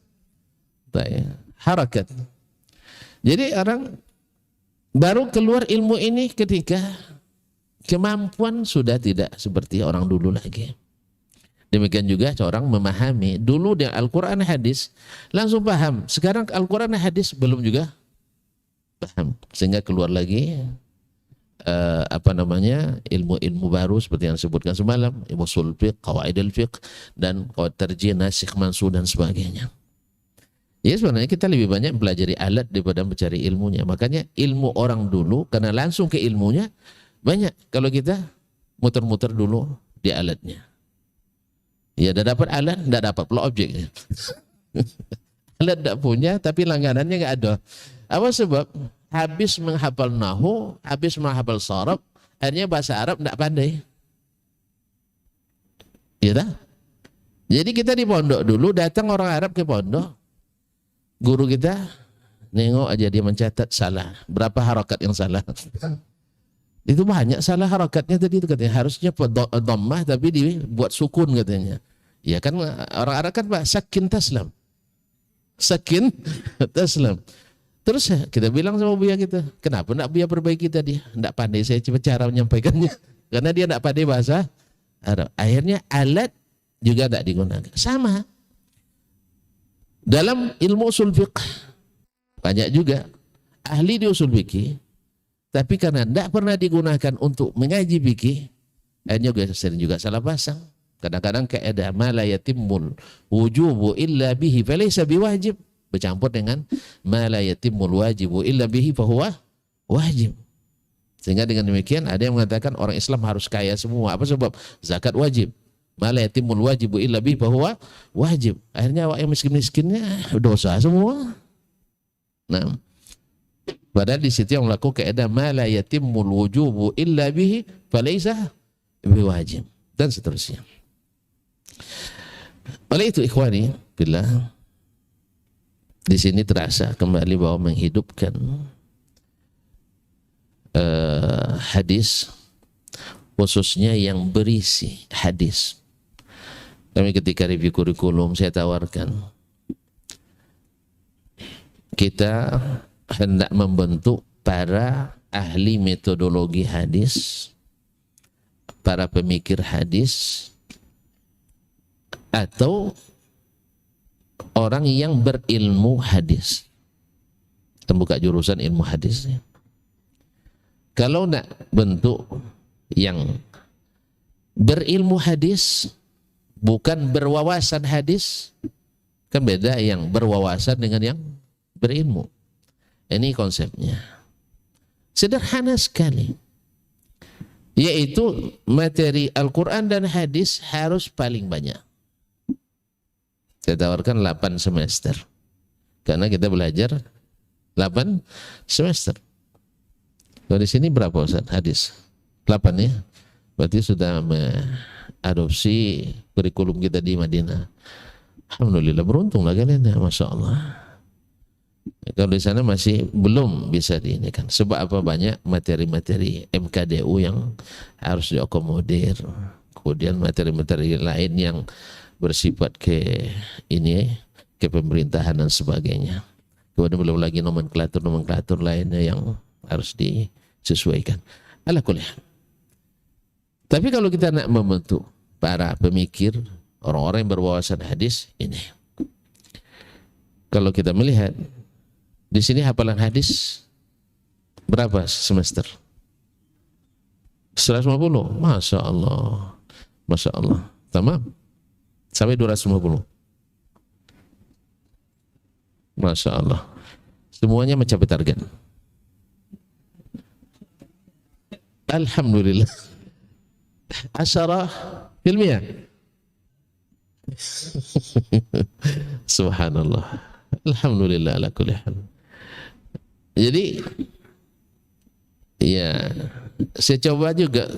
Harakat. Jadi orang baru keluar ilmu ini ketika kemampuan sudah tidak seperti orang dulu lagi. Demikian juga seorang memahami. Dulu dia Al-Quran hadis langsung paham. Sekarang Al-Quran hadis belum juga paham. Sehingga keluar lagi ilmu-ilmu baru seperti yang disebutkan semalam, ilmu ushul fiqh, qawaidul fiqh, dan qawaid tarjih, nasikh mansukh dan sebagainya. Ya sebenarnya kita lebih banyak pelajari alat daripada mencari ilmunya. Makanya ilmu orang dulu karena langsung ke ilmunya banyak. Kalau kita muter-muter dulu di alatnya. Ya dah dapat alat, dah dapat pula objeknya. Alat tak punya tapi langganannya nggak ada. Apa sebab? Habis menghafal nahu, habis menghafal sharaf, akhirnya bahasa Arab tidak pandai. Ya tak? Jadi kita di pondok dulu, datang orang Arab ke pondok, guru kita nengok aja dia mencatat salah. Berapa harakat yang salah? Itu banyak salah harakatnya tadi itu katanya. Harusnya dhammah tapi dibuat sukun katanya. Ya kan orang Arab kan Pak sakin taslam. Sakin taslam. Terus kita bilang sama Buya kita, kenapa nak Buya perbaiki tadi? Tidak pandai saya cara menyampaikannya. Karena dia tidak pandai bahasa Arab. Akhirnya alat juga tidak digunakan. Sama. Dalam ilmu usul fiqh, banyak juga ahli di usul fikih, tapi karena tidak pernah digunakan untuk mengaji fikih, akhirnya sering juga salah pasang. Kadang-kadang kaidah ma la yatimmul wujubu illa bihi falaysa biwajib. Bercampur dengan ma la yatimul wajibu illa bihi fahuwa wajib. Sehingga dengan demikian ada yang mengatakan orang Islam harus kaya semua. Apa sebab? Zakat wajib. Ma la yatimul wajibu illa bihi fahuwa wajib. Akhirnya awak yang miskin-miskinnya dosa semua. Nah, padahal di situ yang melakukan kaidah ma la yatimul wujubu illa bihi falaysa biwajib dan seterusnya. Oleh itu ikhwani billah, di sini terasa kembali bahwa menghidupkan hadis, khususnya yang berisi hadis. Kami ketika review kurikulum saya tawarkan kita hendak membentuk para ahli metodologi hadis, para pemikir hadis, atau orang yang berilmu hadis. Kita buka jurusan ilmu hadisnya. Kalau nak bentuk yang berilmu hadis, bukan berwawasan hadis, kan beda yang berwawasan dengan yang berilmu. Ini konsepnya. Sederhana sekali. Yaitu materi Al-Quran dan hadis harus paling banyak. Saya tawarkan 8 semester. Karena kita belajar 8 semester. Kalau di sini berapa Ustaz hadis? 8 ya? Berarti sudah mengadopsi kurikulum kita di Madinah. Alhamdulillah, beruntunglah kalian ya, Masya Allah. Kalau di sana masih belum bisa diinikan. Sebab apa? Banyak materi-materi MKDU yang harus diakomodir. Kemudian materi-materi lain yang bersifat ke pemerintahan dan sebagainya. Kemudian belum lagi nomenklatur lainnya yang harus disesuaikan. Ala kulli hal. Tapi kalau kita nak membentuk para pemikir, orang-orang yang berwawasan hadis ini, kalau kita melihat di sini hafalan hadis berapa semester? 150. Masya Allah. Masya Allah. Tamam. Sampai 250. Masya Allah. Semuanya mencapai target. Alhamdulillah. 10%. Subhanallah. Alhamdulillah ala kulli hal. Jadi ya saya coba juga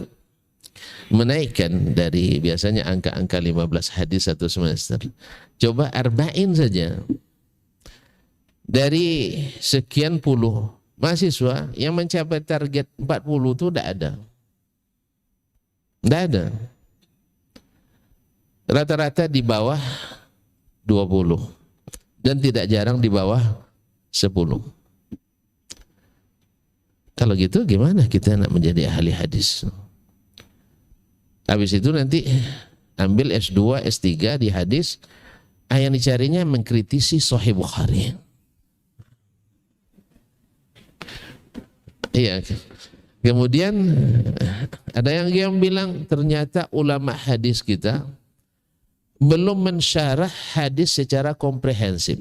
menaikkan dari biasanya angka-angka 15 hadis satu semester. Coba arba'in saja. Dari sekian puluh mahasiswa yang mencapai target 40 itu tidak ada. Tidak ada. Rata-rata di bawah 20 dan tidak jarang di bawah 10. Kalau gitu gimana kita nak menjadi ahli hadis? Habis itu nanti ambil S2, S3 di hadis, yang dicarinya mengkritisi Sahih Bukhari. Iya. Kemudian ada yang bilang ternyata ulama hadis kita belum mensyarah hadis secara komprehensif.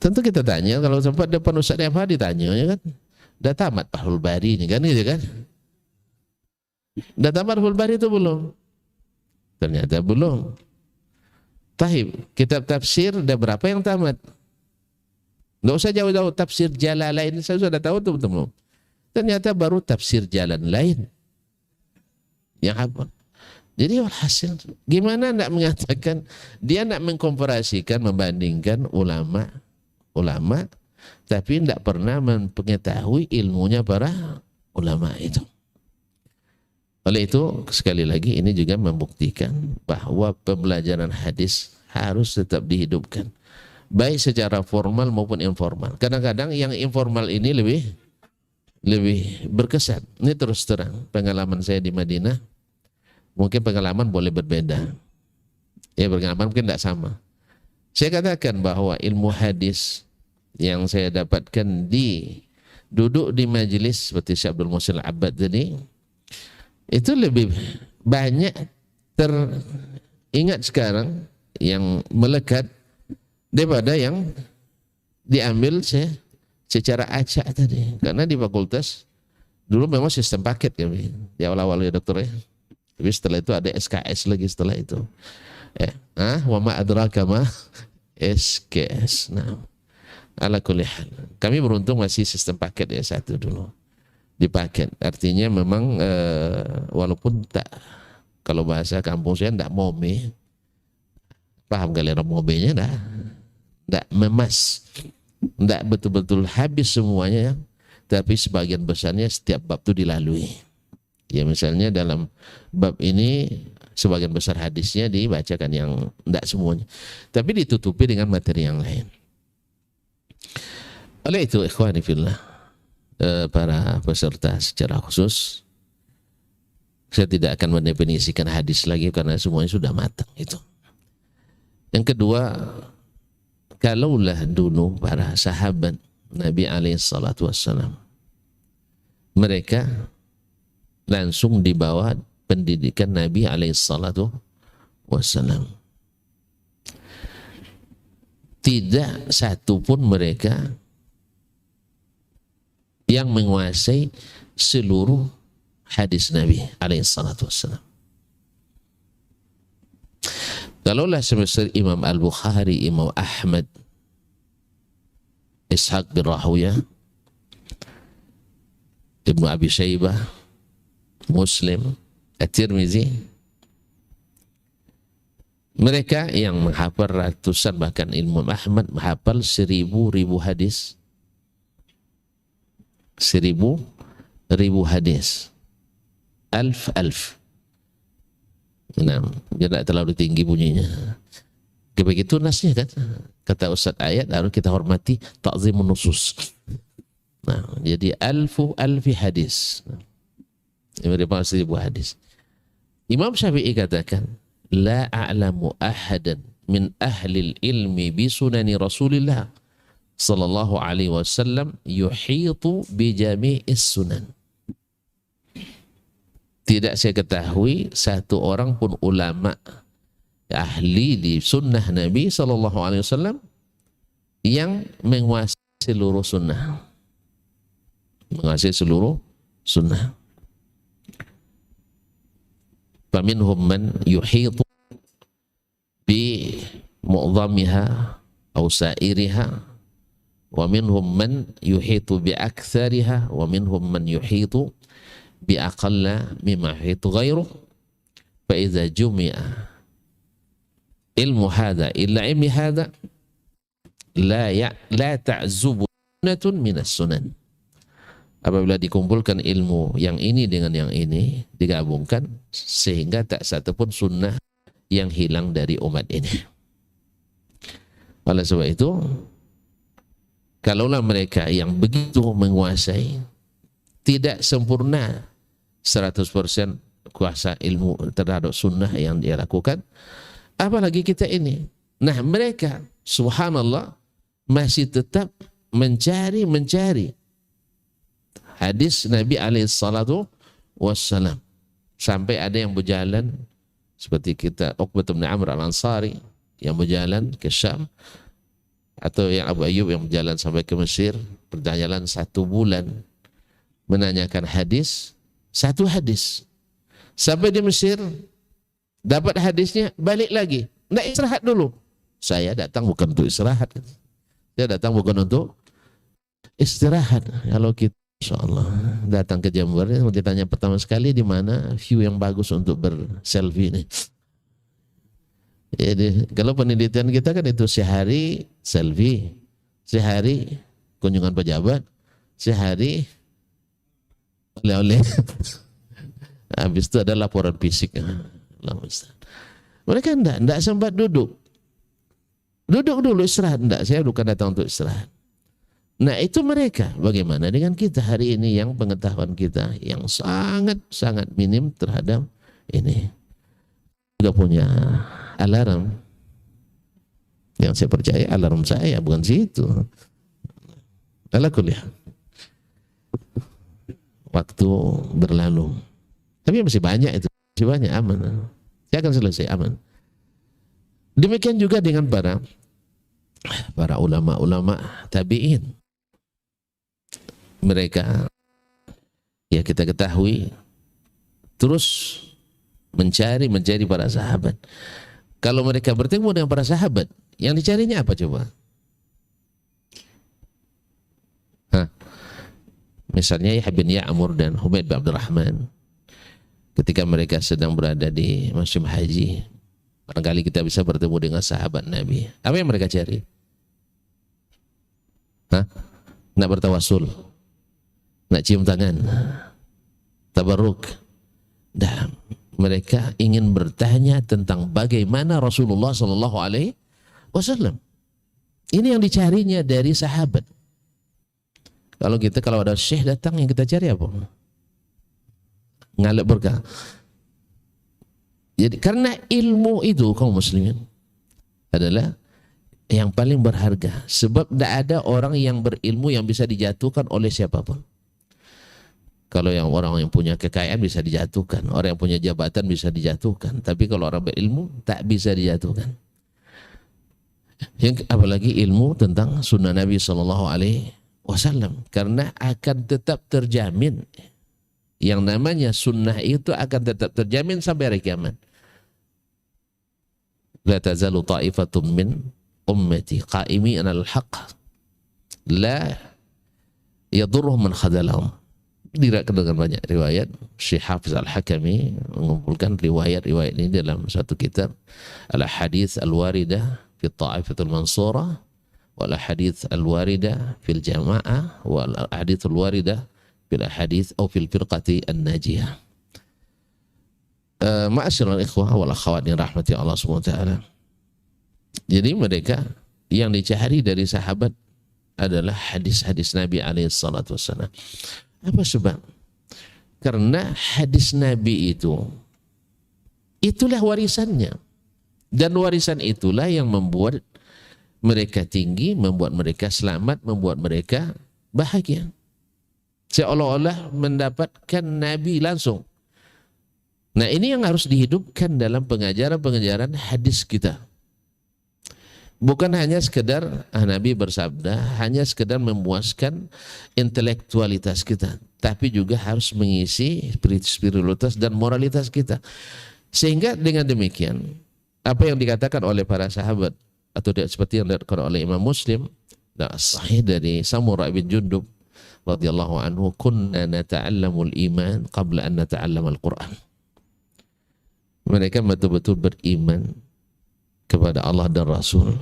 Tentu kita tanya, kalau sempat depan Ustaz Defa ditanya, ya kan? Udah tamat Fathul Bari ini kan, gitu kan? Udah tamat Fathul Bari itu belum? Ternyata belum. Tahib, kitab tafsir udah berapa yang tamat? Nggak usah jauh-jauh, tafsir Jalalain saya sudah tahu tuh belum? Ternyata baru tafsir Jalalain yang apa? Jadi walhasil, gimana nak mengatakan dia nak mengkomparasikan, membandingkan ulama, tapi tidak pernah mengetahui ilmunya para ulama itu. Oleh itu sekali lagi ini juga membuktikan bahwa pembelajaran hadis harus tetap dihidupkan, baik secara formal maupun informal. Kadang-kadang yang informal ini lebih berkesan. Ini terus terang pengalaman saya di Madinah. Mungkin pengalaman boleh berbeda. Ya pengalaman mungkin tidak sama. Saya katakan bahwa ilmu hadis yang saya dapatkan duduk di majelis seperti Syekh Abdul Muhsin Al-Abbad tadi, itu lebih banyak teringat sekarang yang melekat daripada yang diambil secara acak tadi. Karena di fakultas dulu memang sistem paket kami di awal-awal ya dokter ya. Tapi setelah itu ada SKS lagi setelah itu. Wa ma adraka ma SKS. Nah, ala kulli hal. Kami beruntung masih sistem paket ya satu dulu. Di paket. Artinya memang walaupun tak, kalau bahasa kampung saya enggak mome. Paham kalian momenya enggak memas. Enggak betul-betul habis semuanya ya. Tapi sebagian besarnya setiap bab itu dilalui. Ya misalnya dalam bab ini sebagian besar hadisnya dibacakan, yang tidak semuanya, tapi ditutupi dengan materi yang lain. Oleh itu ikhwani fillah, para peserta secara khusus, saya tidak akan mendefinisikan hadis lagi karena semuanya sudah matang itu. Yang kedua, kalaulah dulu para sahabat Nabi SAW mereka langsung di bawah pendidikan Nabi SAW, tidak satu pun mereka yang menguasai seluruh hadis Nabi SAW. Kalaulah semisal Imam Al-Bukhari, Imam Ahmad, Ishaq bin Rahuyah, Ibnu Abi Syaibah, Muslim, At-Tirmizi, mereka yang menghafal ratusan, bahkan Imam Ahmad menghafal 1000 hadis, 1000 hadis, alf. Nah, dia tidak terlalu tinggi bunyinya. Begitu nasnya kan, kata Ustaz ayat harus kita hormati ta'zimun nusus. Nah, jadi alfi hadis. Berapa 1000 hadis. Imam Syafi'i katakan, la a'lamu ahadan min ahlil ilmi bi sunani Rasulillah sallallahu alaihi wasallam yuhitu bi jami'is sunan. Tidak saya ketahui satu orang pun ulama ahli di sunnah Nabi SAW yang menguasai seluruh sunnah. Menguasai seluruh sunnah. Faminhum man yuhitu bi mu'dhamiha aw sa'iriha wa minhum man yuhitu bi aktsariha wa minhum man yuhitu bi aqalla mimma yuhitu ghairuh fa idza jumi'a ilmu hadha illa ilmi hadha la ta'zubu sunnatun minas sunan. Apabila dikumpulkan ilmu yang ini dengan yang ini digabungkan sehingga tak satu pun sunnah yang hilang dari umat ini. Oleh sebab itu, kalaulah mereka yang begitu menguasai, tidak sempurna 100% kuasa ilmu terhadap sunnah yang dia lakukan, apalagi kita ini. Nah, mereka subhanallah masih tetap mencari hadis Nabi alaihissalatu wassalam, sampai ada yang berjalan seperti kita Uqbah bin Amr al-Ansari yang berjalan ke Syam, atau yang Abu Ayyub yang berjalan sampai ke Mesir, perjalanan 1 bulan menanyakan hadis, 1 hadis, sampai di Mesir dapat hadisnya, balik lagi, nggak istirahat dulu. Saya datang bukan untuk istirahat, saya datang bukan untuk istirahat. Kalau kita insyaallah datang ke Jember, ditanya pertama sekali di mana view yang bagus untuk berselfie ini. Jadi kalau penelitian kita kan itu sehari selfie, sehari kunjungan pejabat, sehari oleh-oleh, habis itu ada laporan fisik. Mereka enggak sempat duduk dulu istirahat, enggak, saya bukan datang untuk istirahat. Nah itu mereka. Bagaimana dengan kita hari ini yang pengetahuan kita yang sangat minim terhadap ini. Juga punya alarm. Yang saya percaya alarm saya bukan situ. Ala kulli hal. Waktu berlalu. Tapi masih banyak itu. Masih banyak, aman. Saya akan selesai, aman. Demikian juga dengan para ulama-ulama tabi'in. Mereka, ya kita ketahui, terus mencari para sahabat. Kalau mereka bertemu dengan para sahabat, yang dicarinya apa coba? Misalnya Yahya bin Ya'mur dan Humaid bin Abdurrahman, ketika mereka sedang berada di musim haji, barangkali kita bisa bertemu dengan sahabat Nabi. Apa yang mereka cari? Nak bertawasul, nak cium tangan, tabarruk. Dan mereka ingin bertanya tentang bagaimana Rasulullah Sallallahu Alaihi Wasallam. Ini yang dicarinya dari sahabat. Kalau ada syekh datang, yang kita cari apa? Ngalap berkah. Jadi karena ilmu itu kaum muslimin adalah yang paling berharga, sebab tidak ada orang yang berilmu yang bisa dijatuhkan oleh siapapun. Kalau orang yang punya kekayaan bisa dijatuhkan, orang yang punya jabatan bisa dijatuhkan, tapi kalau orang berilmu tak bisa dijatuhkan. Yang apalagi ilmu tentang sunnah Nabi Sallallahu Alaihi Wasallam, karena akan tetap terjamin. Yang namanya sunnah itu akan tetap terjamin sampai hari kiamat. La tazalu ta'ifatum min ummati qa'imin al haqq la yadurruhum man khadalahum. Diriwayatkan dengan banyak riwayat. Syekh Hafiz Al-Hakami mengumpulkan riwayat-riwayat ini dalam satu kitab, Al-Hadits Al-Waridah fi Ta'ifatul Mansurah wal Hadits Al-Waridah fil Jama'ah wal Hadits Al-Waridah fil Hadits atau fil Firqati An-Najiyah. Ma'asyiral ikhwah wal akhwat yang rahmati Allah Subhanahu wa taala. Jadi mereka yang dicari dari sahabat adalah hadis-hadis Nabi alaihi salatu wassalam. Apa sebab? Karena hadis Nabi itulah warisannya. Dan warisan itulah yang membuat mereka tinggi, membuat mereka selamat, membuat mereka bahagia. Seolah-olah mendapatkan Nabi langsung. Nah, ini yang harus dihidupkan dalam pengajaran-pengajaran hadis kita. Bukan hanya sekedar Nabi bersabda, hanya sekedar memuaskan intelektualitas kita, tapi juga harus mengisi spiritualitas dan moralitas kita. Sehingga dengan demikian, apa yang dikatakan oleh para sahabat atau seperti yang dikatakan oleh Imam Muslim, sahih dari Samurah bin Jundub radhiyallahu anhu, kunna nata'allamul iman qabla an nata'allamal Qur'an. Mereka betul-betul beriman kepada Allah dan Rasul,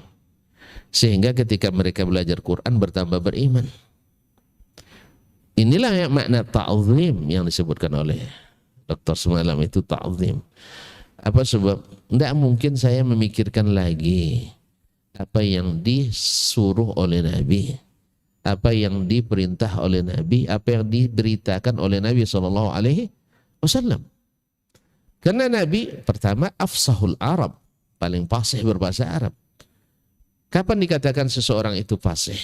sehingga ketika mereka belajar Quran bertambah beriman. Inilah yang makna ta'zim yang disebutkan oleh Dr. semalam, itu ta'zim. Apa sebab? Tidak mungkin saya memikirkan lagi apa yang disuruh oleh Nabi, apa yang diperintah oleh Nabi, apa yang diberitakan oleh Nabi SAW. Karena Nabi pertama afsahul Arab, paling fasih berbahasa Arab. Kapan dikatakan seseorang itu fasih?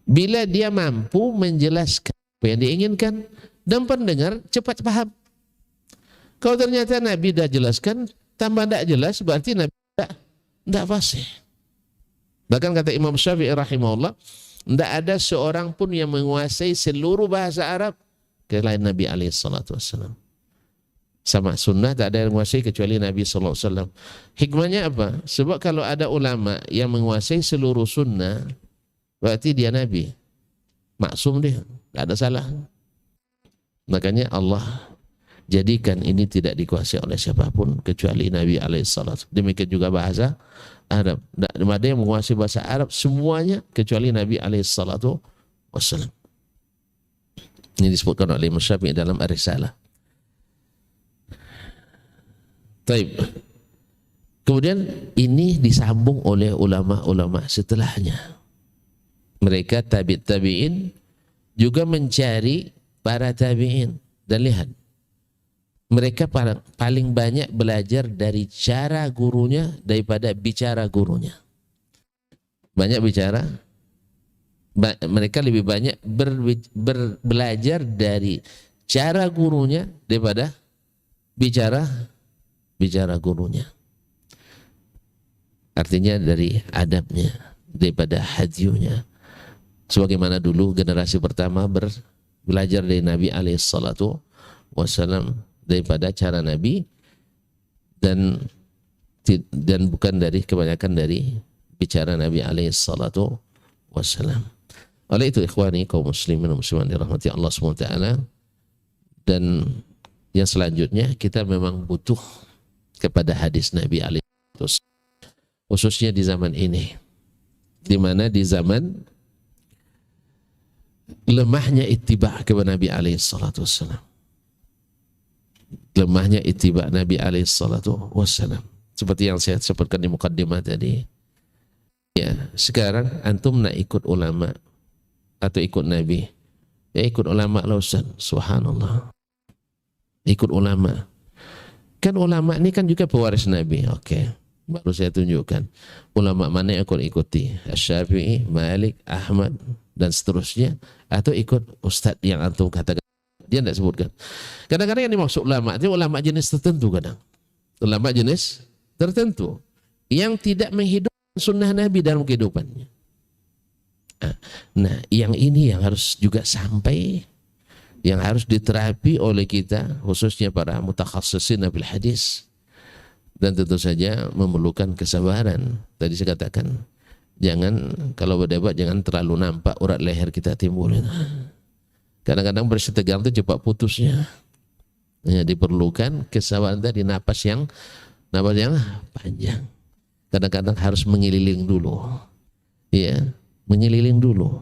Bila dia mampu menjelaskan apa yang diinginkan dan pendengar cepat paham. Kalau ternyata Nabi dah jelaskan tambah tidak jelas, berarti Nabi tidak fasih. Bahkan kata Imam Syafi'i rahimahullah, tidak ada seorang pun yang menguasai seluruh bahasa Arab selain Nabi SAW. Sama sunnah tak ada yang menguasai kecuali Nabi SAW. Hikmahnya apa? Sebab kalau ada ulama yang menguasai seluruh sunnah, berarti dia Nabi. Maksum dia, tak ada salah. Makanya Allah jadikan ini tidak dikuasai oleh siapapun kecuali Nabi SAW. Demikian juga bahasa Arab. Tak ada yang menguasai bahasa Arab semuanya kecuali Nabi SAW. Ini disebutkan oleh Imam Syafi'i dalam Ar-Risalah. Taib. Kemudian ini disambung oleh ulama-ulama setelahnya. Mereka tabi'in juga mencari para tabi'in. Dan lihat, mereka paling banyak belajar dari cara gurunya daripada bicara gurunya. Banyak bicara, mereka lebih banyak belajar dari cara gurunya daripada bicara gurunya. Artinya dari adabnya daripada hadyunya. Sebagaimana dulu generasi pertama belajar dari Nabi SAW daripada cara Nabi dan bukan dari kebanyakan dari bicara Nabi SAW. Oleh itu ikhwani kaum muslimin dan muslimat dirahmati Allah SWT, dan yang selanjutnya kita memang butuh kepada hadis Nabi SAW, khususnya di zaman ini, di mana di zaman lemahnya ittiba kepada Nabi SAW, lemahnya ittiba Nabi SAW, seperti yang saya sebutkan di mukaddimah tadi. Ya, sekarang antum nak ikut ulama atau ikut Nabi? Ya ikut ulama lah Ustaz. Subhanallah, ikut ulama. Kan ulama ini kan juga pewaris Nabi. Oke, baru saya tunjukkan ulama mana yang akan ikuti, Syafi'i, Malik, Ahmad dan seterusnya, atau ikut ustadz yang antum katakan. Dia tidak sebutkan. Kadang-kadang yang dimaksud ulama itu ulama jenis tertentu, kadang ulama jenis tertentu yang tidak menghidupkan sunnah Nabi dalam kehidupannya. Nah, yang ini yang harus juga sampai, yang harus diterapi oleh kita, khususnya para mutakhassisin bil hadis, dan tentu saja memerlukan kesabaran. Tadi saya katakan, jangan kalau berdebat jangan terlalu nampak urat leher kita timbul. Kadang-kadang bersitegang itu cepat putusnya. Ya, diperlukan kesabaran tadi, napas yang panjang. Kadang-kadang harus mengeliling dulu. Ya, mengeliling dulu.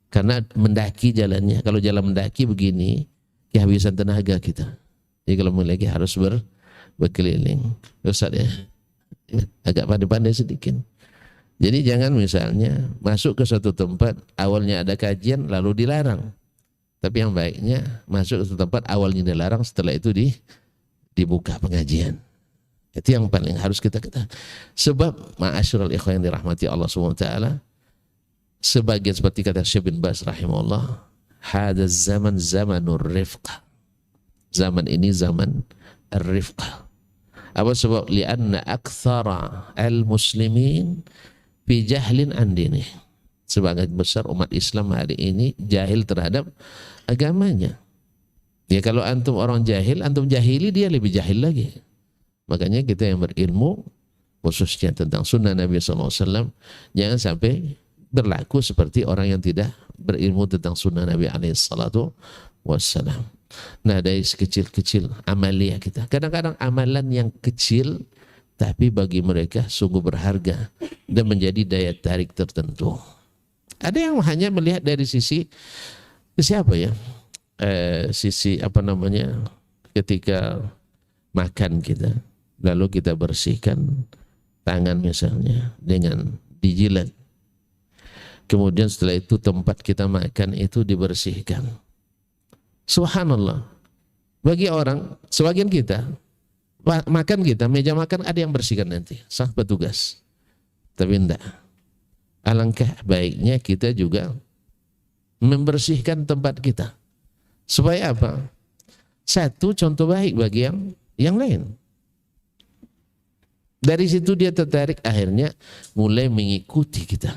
Karena mendaki jalannya, kalau jalan mendaki begini, kehabisan tenaga kita. Jadi kalau lagi harus berkeliling. Ustaz ya, agak pandai-pandai sedikit. Jadi jangan misalnya masuk ke suatu tempat, awalnya ada kajian lalu dilarang. Tapi yang baiknya masuk ke suatu tempat, awalnya dilarang, setelah itu dibuka pengajian. Itu yang paling harus kita ketahui. Sebab ma'asyiral ikhwan yang dirahmati Allah SWT, sebagian seperti kata Syekh bin Baz rahimahullah, hadaz zaman zamanur rifq. Zaman ini zaman ar-rifq. Apa sebab? Lianna aktsara al-muslimin fi jahlin an dinih. Sebagian besar umat Islam hari ini jahil terhadap agamanya. Ya kalau antum orang jahil, antum jahili, dia lebih jahil lagi. Makanya kita yang berilmu, khususnya tentang sunnah Nabi SAW, jangan sampai berlaku seperti orang yang tidak berilmu tentang sunnah Nabi SAW. Nah, dari sekecil-kecil amalia kita. Kadang-kadang amalan yang kecil, tapi bagi mereka sungguh berharga dan menjadi daya tarik tertentu. Ada yang hanya melihat dari sisi siapa ya? Sisi apa namanya? Ketika makan kita, lalu kita bersihkan tangan misalnya dengan dijilat. Kemudian setelah itu tempat kita makan itu dibersihkan. Subhanallah. Bagi orang, sebagian kita makan kita, meja makan ada yang bersihkan nanti, sah petugas. Tapi enggak. Alangkah baiknya kita juga membersihkan tempat kita. Supaya apa? Satu contoh baik bagi yang lain. Dari situ dia tertarik, akhirnya mulai mengikuti kita.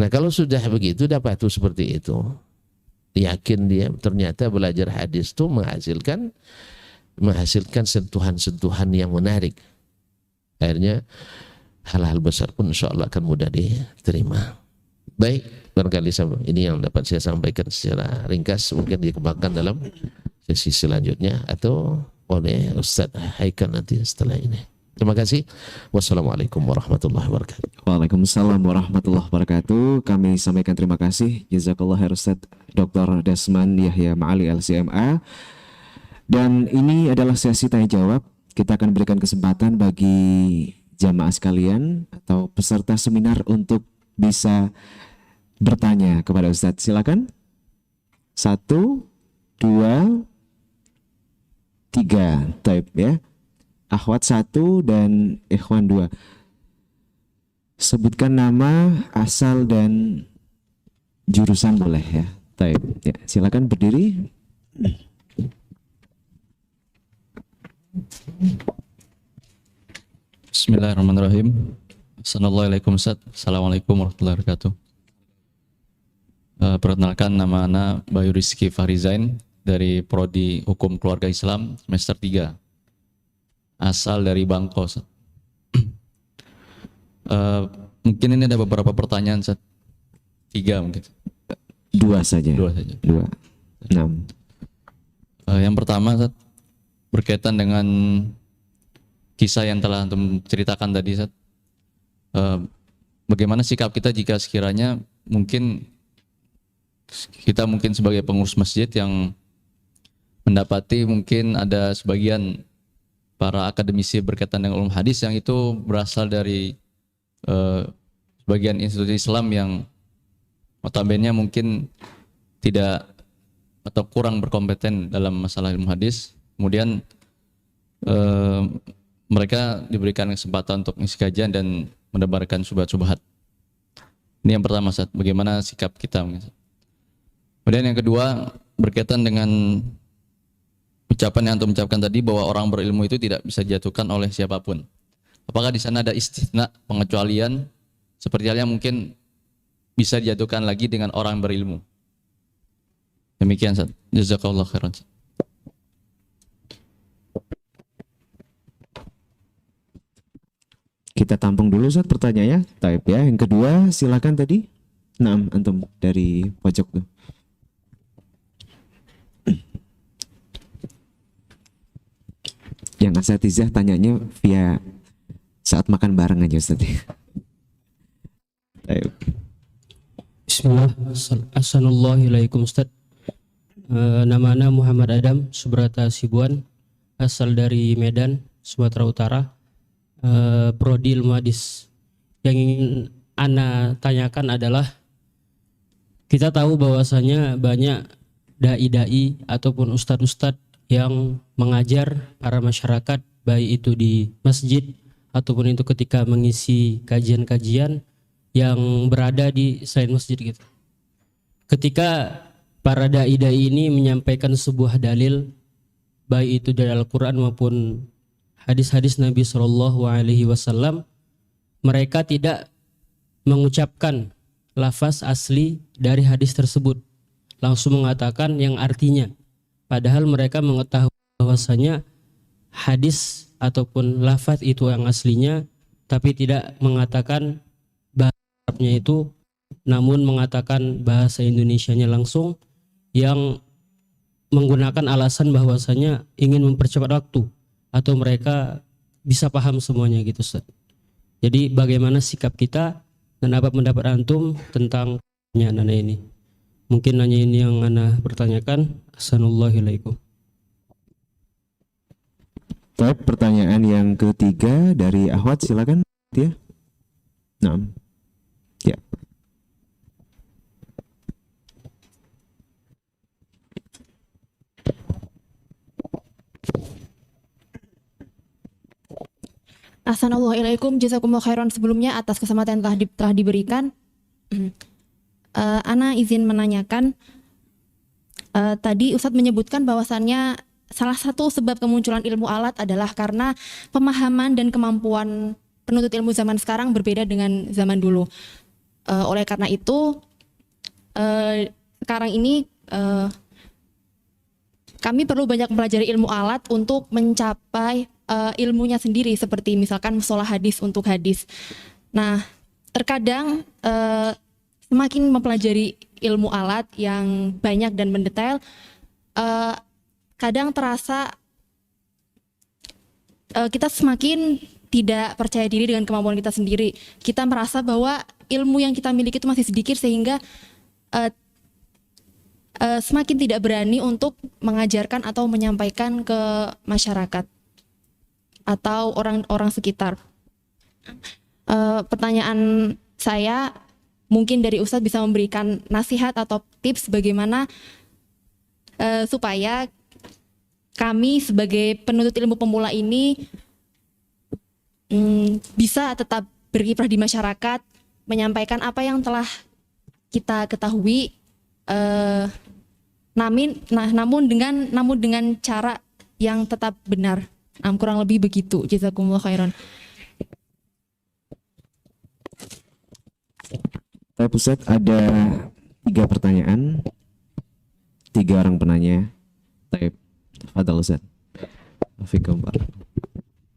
Nah kalau sudah begitu, dapat tuh seperti itu, yakin dia ternyata belajar hadis itu menghasilkan sentuhan-sentuhan yang menarik. Akhirnya hal-hal besar pun insya Allah akan mudah diterima. Baik, barangkali ini yang dapat saya sampaikan secara ringkas, mungkin dikembangkan dalam sesi selanjutnya atau oleh Ustaz Haikal nanti setelah ini. Terima kasih. Wassalamualaikum warahmatullahi wabarakatuh. Waalaikumsalam warahmatullahi wabarakatuh. Kami sampaikan terima kasih jazakallah khair Ustaz Dr. Desmond Yahya Ma'ali LCMA. Dan ini adalah sesi tanya jawab. Kita akan berikan kesempatan bagi jamaah sekalian atau peserta seminar untuk bisa bertanya kepada Ustadz. Silakan. 1, 2, 3. Type ya. Akhwat 1 dan ikhwan 2. Sebutkan nama, asal dan jurusan boleh ya. Type. Ya, silakan berdiri. Bismillahirrahmanirrahim. Assalamualaikum Ustaz. Assalamualaikum warahmatullahi wabarakatuh. Perkenalkan, nama Ana Bayu Rizky Fahrizain dari Prodi Hukum Keluarga Islam semester 3. Asal dari Bangko. Mungkin ini ada beberapa pertanyaan Ustaz. 3 mungkin. 2 saja. 2 saja. 2. 6. Yang pertama Ustaz, berkaitan dengan kisah yang telah antum ceritakan tadi Ustaz. Bagaimana sikap kita jika sekiranya kita mungkin sebagai pengurus masjid yang mendapati mungkin ada sebagian para akademisi berkaitan dengan ulum hadis yang itu berasal dari sebagian institusi Islam yang notabene mungkin tidak atau kurang berkompeten dalam masalah ilmu hadis, kemudian mereka diberikan kesempatan untuk mengisi kajian dan menebarkan syubhat-syubhat. Ini yang pertama Ustaz, bagaimana sikap kita. Kemudian yang kedua, berkaitan dengan ucapan yang antum ucapkan tadi bahwa orang berilmu itu tidak bisa dijatuhkan oleh siapapun. Apakah di sana ada istisna, pengecualian seperti halnya mungkin bisa dijatuhkan lagi dengan orang berilmu? Demikian Ustaz. Jazakallahu khairan. Kita tampung dulu Ustaz pertanyaannya. Type ya. Yang kedua silakan tadi. Naam, antum dari pojok tuh. Yang asatizah tanyanya via saat makan bareng aja Ustaz. Type. Bismillah. Assalamualaikum Ustaz. Nama Muhammad Adam Subrata Sibuan, asal dari Medan, Sumatera Utara. Prodi ilmu hadis. Yang ingin Ana tanyakan adalah, kita tahu bahwasanya banyak dai-dai ataupun ustadz-ustadz yang mengajar para masyarakat, baik itu di masjid ataupun itu ketika mengisi kajian-kajian yang berada di selain masjid gitu. Ketika para dai-dai ini menyampaikan sebuah dalil baik itu dari Al-Quran maupun hadis-hadis Nabi Shallallahu Alaihi Wasallam, mereka tidak mengucapkan lafaz asli dari hadis tersebut, langsung mengatakan yang artinya, padahal mereka mengetahui bahwasanya hadis ataupun lafaz itu yang aslinya, tapi tidak mengatakan bahasa Arabnya itu, namun mengatakan bahasa Indonesianya langsung, yang menggunakan alasan bahwasanya ingin mempercepat waktu atau mereka bisa paham semuanya gitu, Ustaz. Jadi bagaimana sikap kita dan apa pendapat antum tentang pertanyaan Ana ini? Mungkin hanya ini yang Ana pertanyakan. Assalamualaikum. Baik, pertanyaan yang ketiga dari Ahwat, silakan ya. Nah, ya. Assalamualaikum, jazakumullah khairan sebelumnya atas kesempatan yang telah diberikan. Ana izin menanyakan, tadi Ustadz menyebutkan bahwasannya salah satu sebab kemunculan ilmu alat adalah karena pemahaman dan kemampuan penuntut ilmu zaman sekarang berbeda dengan zaman dulu. Oleh karena itu, sekarang ini kami perlu banyak mempelajari ilmu alat untuk mencapai ilmunya sendiri, seperti misalkan mustalah hadis untuk hadis. Nah, terkadang semakin mempelajari ilmu alat yang banyak dan mendetail, kadang terasa kita semakin tidak percaya diri dengan kemampuan kita sendiri. Kita merasa bahwa ilmu yang kita miliki itu masih sedikit, sehingga semakin tidak berani untuk mengajarkan atau menyampaikan ke masyarakat atau orang-orang sekitar. Pertanyaan saya, mungkin dari Ustadz bisa memberikan nasihat atau tips bagaimana supaya kami sebagai penuntut ilmu pemula ini bisa tetap berkiprah di masyarakat, menyampaikan apa yang telah kita ketahui, namun dengan cara yang tetap benar. Kurang lebih begitu. Jazakumullah khairan. Baik Ustadz, ada 3 pertanyaan, 3 orang penanya. Baik, Fadal Ustadz. Fikum, Pak.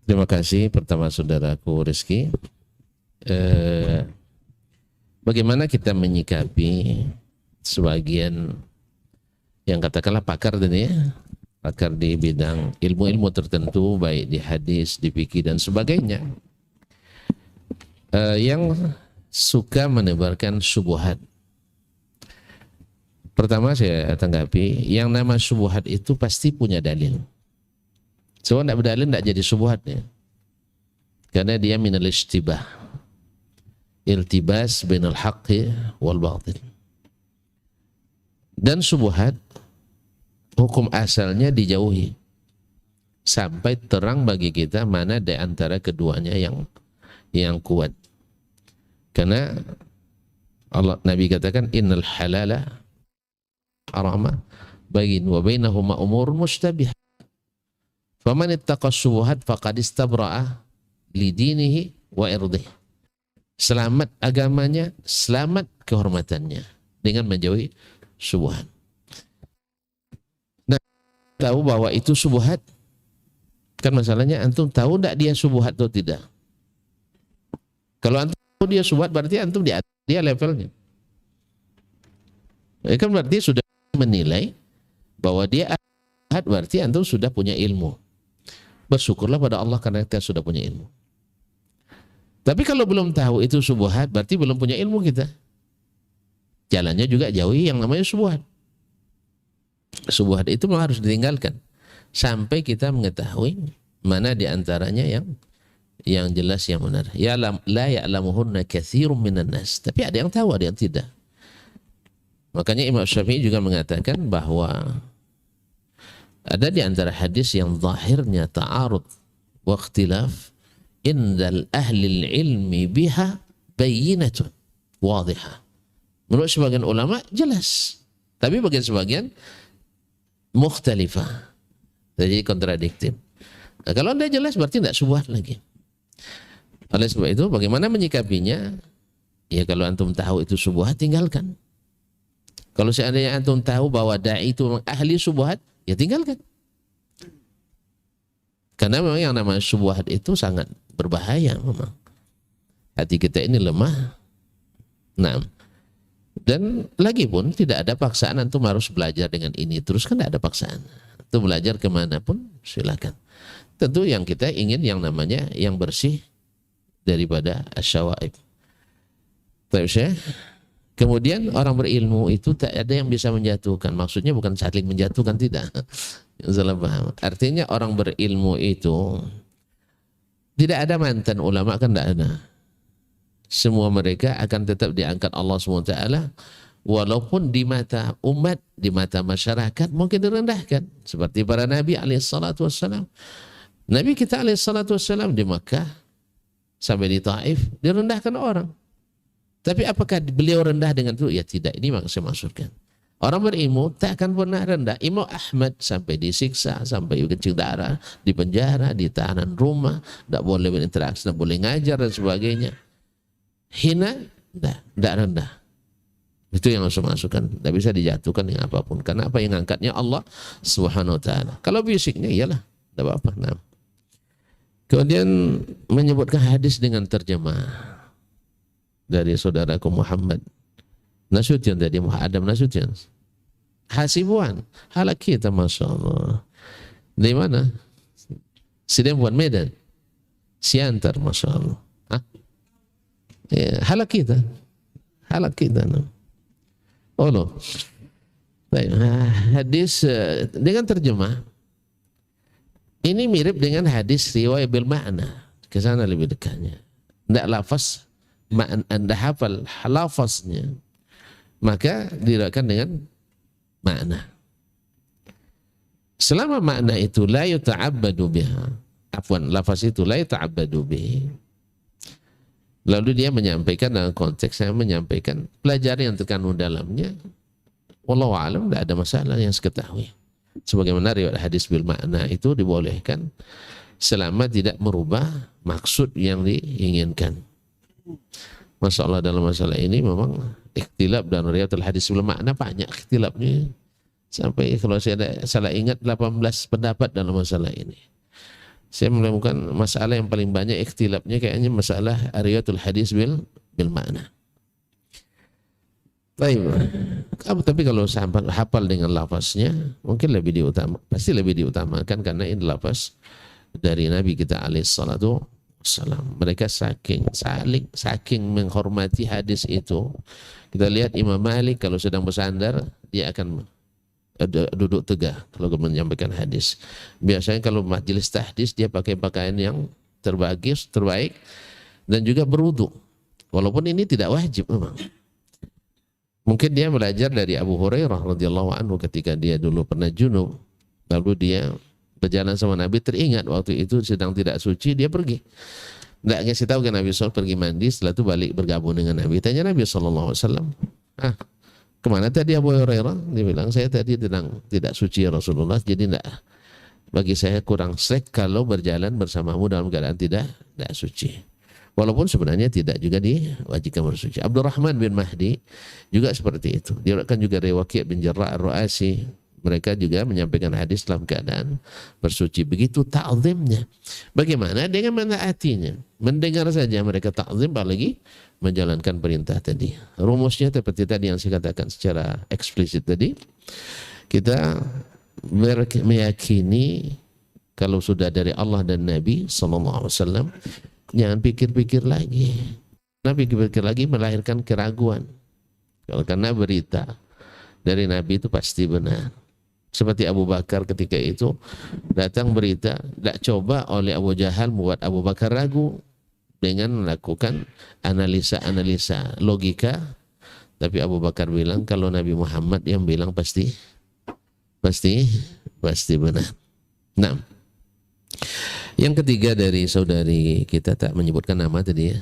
Terima kasih. Pertama saudaraku Rizky, bagaimana kita menyikapi sebagian yang katakanlah pakar tadi ya, pakar di bidang ilmu-ilmu tertentu, baik di hadis, di fikih dan sebagainya, yang suka menebarkan syubhat. Pertama saya tanggapi, yang nama syubhat itu pasti punya dalil. So tidak berdalil tidak jadi syubhatnya, karena dia minal ishtibah, iltibas bainal haqqi wal batil. Dan syubhat hukum asalnya dijauhi sampai terang bagi kita mana di antara keduanya yang kuat. Karena Nabi katakan innal halala harama bayin wa bainahuma umurun mushtabihah. Faman ittaqa syubhat faqad istabra'a li dinihi wa irdihi. Selamat agamanya, selamat kehormatannya dengan menjauhi syubhat. Tahu bahwa itu syubhat, kan masalahnya antum tahu tidak dia syubhat atau tidak. Kalau antum tahu dia syubhat berarti antum di atas dia levelnya. Kan berarti sudah menilai bahwa dia syubhat, berarti antum sudah punya ilmu. Bersyukurlah pada Allah karena kita sudah punya ilmu. Tapi kalau belum tahu itu syubhat, berarti belum punya ilmu kita. Jalannya juga jauhi yang namanya syubhat. Syubhat itu memang harus ditinggalkan sampai kita mengetahui mana di antaranya yang jelas, yang benar. Ya la ya'lamuhunna katsirun minan nas. Tapi ada yang tahu, ada yang tidak. Makanya Imam Syafi'i juga mengatakan bahwa ada di antara hadis yang zahirnya ta'arud wa ikhtilaf, indal ahli ilmi biha bayyinatun wadihah. Menurut sebagian ulama jelas, tapi bagi sebagian mukhtalifah. Jadi kontradiktif. Nah, kalau tidak jelas berarti tidak syubhat lagi. Oleh sebab itu bagaimana menyikapinya? Ya kalau antum tahu itu syubhat, tinggalkan. Kalau seandainya antum tahu bahwa dai itu ahli syubhat, ya tinggalkan. Karena memang yang namanya syubhat itu sangat berbahaya memang. Hati kita ini lemah. Nah, dan lagi pun tidak ada paksaan antum harus belajar dengan ini terus, kan tidak ada paksaan. Antum belajar kemanapun silakan. Tentu yang kita ingin yang namanya yang bersih daripada asyawaib. Terus kemudian orang berilmu itu tak ada yang bisa menjatuhkan. Maksudnya bukan saling menjatuhkan, tidak. Salah paham. Artinya orang berilmu itu tidak ada mantan ulama, kan tidak ada. Semua mereka akan tetap diangkat Allah SWT, walaupun di mata umat, di mata masyarakat mungkin direndahkan. Seperti para Nabi SAW. Nabi kita SAW di Makkah sampai di Taif direndahkan orang. Tapi apakah beliau rendah dengan itu? Ya tidak, ini saya maksudkan. Orang berilmu tak akan pernah rendah. Imam Ahmad sampai disiksa, sampai kencing darah, di penjara, di tahanan rumah, tidak boleh berinteraksi, tidak boleh ngajar dan sebagainya. Hina, tidak rendah. Itu yang saya maksudkan. Tidak bisa dijatuhkan dengan apapun. Karena apa yang angkatnya Allah Subhanahu Wa Taala. Kalau fisiknya iyalah, tidak apa-apa. Nah. Kemudian menyebutkan hadis dengan terjemah dari saudaraku Muhammad Nasution, tadi Adam Nasution. Hasibuan, halak kita, Masya Allah. Dari mana? Sidempuan Medan, Siantar, Masya Allah. Hah? Ya, halak kita. Oh loh. Baik, hadis dengan terjemah ini mirip dengan hadis riwayat bil makna, ke sana lebih dekatnya. Tidak lafaz, Anda hafal lafaznya, maka diriwayatkan dengan makna. Selama makna itu la yuta'abbadu biha, afwan, lafaz itu la yuta'abbadu bihi, lalu dia menyampaikan dalam konteks saya menyampaikan pelajaran yang terkandung dalamnya, wallahu a'lam, tidak ada masalah yang saya ketahui. Sebagaimana riwayat hadis bil makna itu dibolehkan selama tidak merubah maksud yang diinginkan. Masya Allah, dalam masalah ini memang ikhtilaf dan riwayat hadis bil makna banyak ikhtilafnya. Sampai kalau saya salah ingat 18 pendapat dalam masalah ini. Saya menemukan masalah yang paling banyak ikhtilafnya kayaknya masalah riwayat hadis bil makna. Baik. Tapi kalau sampai hafal dengan lafaznya mungkin pasti lebih diutamakan karena ini lafaz dari Nabi kita alaihi salatu wassalam. Mereka saking menghormati hadis itu. Kita lihat Imam Malik kalau sedang bersandar dia akan duduk tegak kalau menyampaikan hadis. Biasanya kalau majelis tahdits dia pakai pakaian yang terbaik dan juga berwudu. Walaupun ini tidak wajib memang. Mungkin dia belajar dari Abu Hurairah radhiyallahu anhu ketika dia dulu pernah junub, lalu dia berjalan sama Nabi, teringat waktu itu sedang tidak suci, dia pergi. Tidak ngasih tahu ke Nabi SAW, pergi mandi, setelah itu balik bergabung dengan Nabi. Tanya Nabi SAW, kemana tadi Abu Hurairah? Dia bilang, saya tadi tidak suci ya Rasulullah, jadi tidak, bagi saya kurang srek kalau berjalan bersamamu dalam keadaan tidak suci. Walaupun sebenarnya tidak juga diwajibkan bersuci. Abdurrahman bin Mahdi juga seperti itu. Diriwayatkan juga dari Waqi' bin Jarrah Ar-Ru'asi. Mereka juga menyampaikan hadis dalam keadaan bersuci. Begitu ta'zimnya. Bagaimana dengan menaatinya? Mendengar saja mereka ta'zim, apalagi menjalankan perintah tadi. Rumusnya seperti tadi yang saya katakan secara eksplisit tadi. Kita meyakini kalau sudah dari Allah dan Nabi SAW, jangan pikir-pikir lagi. Nah, pikir-pikir lagi melahirkan keraguan. Karena berita dari Nabi itu pasti benar. Seperti Abu Bakar ketika itu datang berita, tidak coba oleh Abu Jahal membuat Abu Bakar ragu dengan melakukan analisa logika. Tapi Abu Bakar bilang kalau Nabi Muhammad yang bilang pasti benar. Nah, yang ketiga dari saudari kita tak menyebutkan nama tadi ya.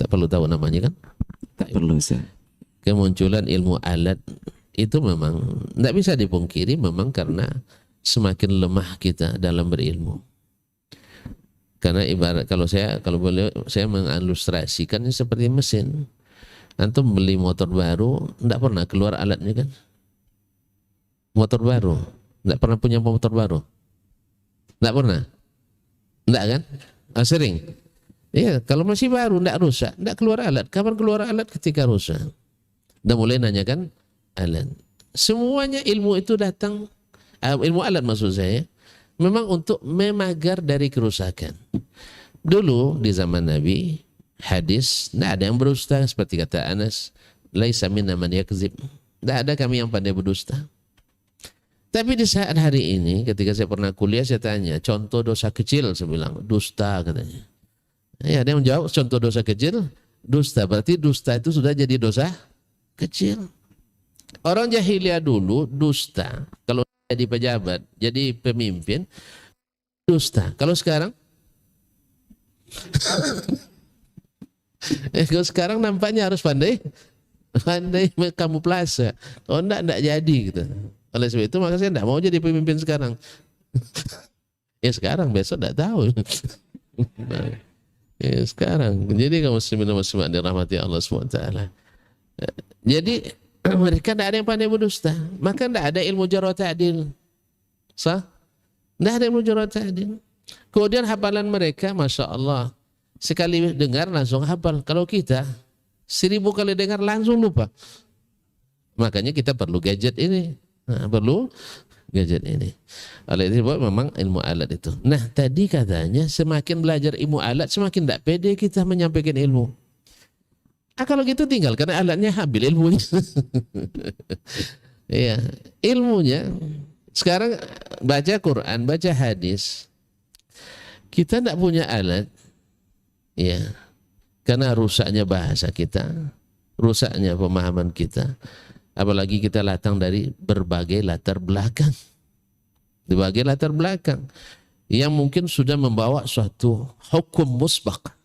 Tak perlu tahu namanya kan? Tak perlu, Ustaz. Kemunculan ilmu alat itu memang tidak bisa dipungkiri memang karena semakin lemah kita dalam berilmu. Karena ibarat kalau boleh saya mengilustrasikannya seperti mesin. Antum beli motor baru, enggak pernah keluar alatnya kan? Motor baru, enggak pernah punya motor baru. Enggak pernah. Enggak kan? Sering. Iya, kalau masih baru enggak rusak, enggak keluar alat. Kapan keluar alat? Ketika rusak. Udah mulai nanyakan alat. Semuanya ilmu itu datang, ilmu alat maksud saya, memang untuk memagar dari kerusakan. Dulu di zaman Nabi, hadis, tidak ada yang berdusta seperti kata Anas, laisa minna man yakzib. Tidak ada kami yang pandai berdusta. Tapi di saat hari ini, ketika saya pernah kuliah, saya tanya, contoh dosa kecil, saya bilang, dusta katanya. Ya, ada yang menjawab, contoh dosa kecil, dusta. Berarti dusta itu sudah jadi dosa kecil. Orang jahiliyah dulu dusta. Kalau jadi pejabat, jadi pemimpin, dusta. Kalau sekarang, kalau sekarang nampaknya harus pandai kamuflase. Oh enggak jadi gitu. Oleh sebab itu maka saya enggak mau jadi pemimpin sekarang. Ya sekarang, besok enggak tahu. Ya sekarang. Jadi kaum muslimin dan muslimat dirahmati Allah SWT. Jadi mereka tidak ada yang pandai berdusta, maka tidak ada ilmu jarh wa ta'dil. Sah? Tidak ada ilmu jarh wa ta'dil. Kemudian hafalan mereka, masya Allah, sekali dengar langsung hafal. Kalau kita 1000 kali dengar langsung lupa. Makanya kita perlu gadget ini. Perlu gadget ini. Oleh itu memang ilmu alat itu. Nah tadi katanya semakin belajar ilmu alat semakin tidak pede kita menyampaikan ilmu. Kalau gitu tinggal karena alatnya ambil ilmunya. Iya, ilmunya sekarang baca Quran, baca hadis. Kita tidak punya alat, ya, karena rusaknya bahasa kita, rusaknya pemahaman kita. Apalagi kita datang dari berbagai latar belakang, berbagai latar belakang yang mungkin sudah membawa suatu hukum musbaq.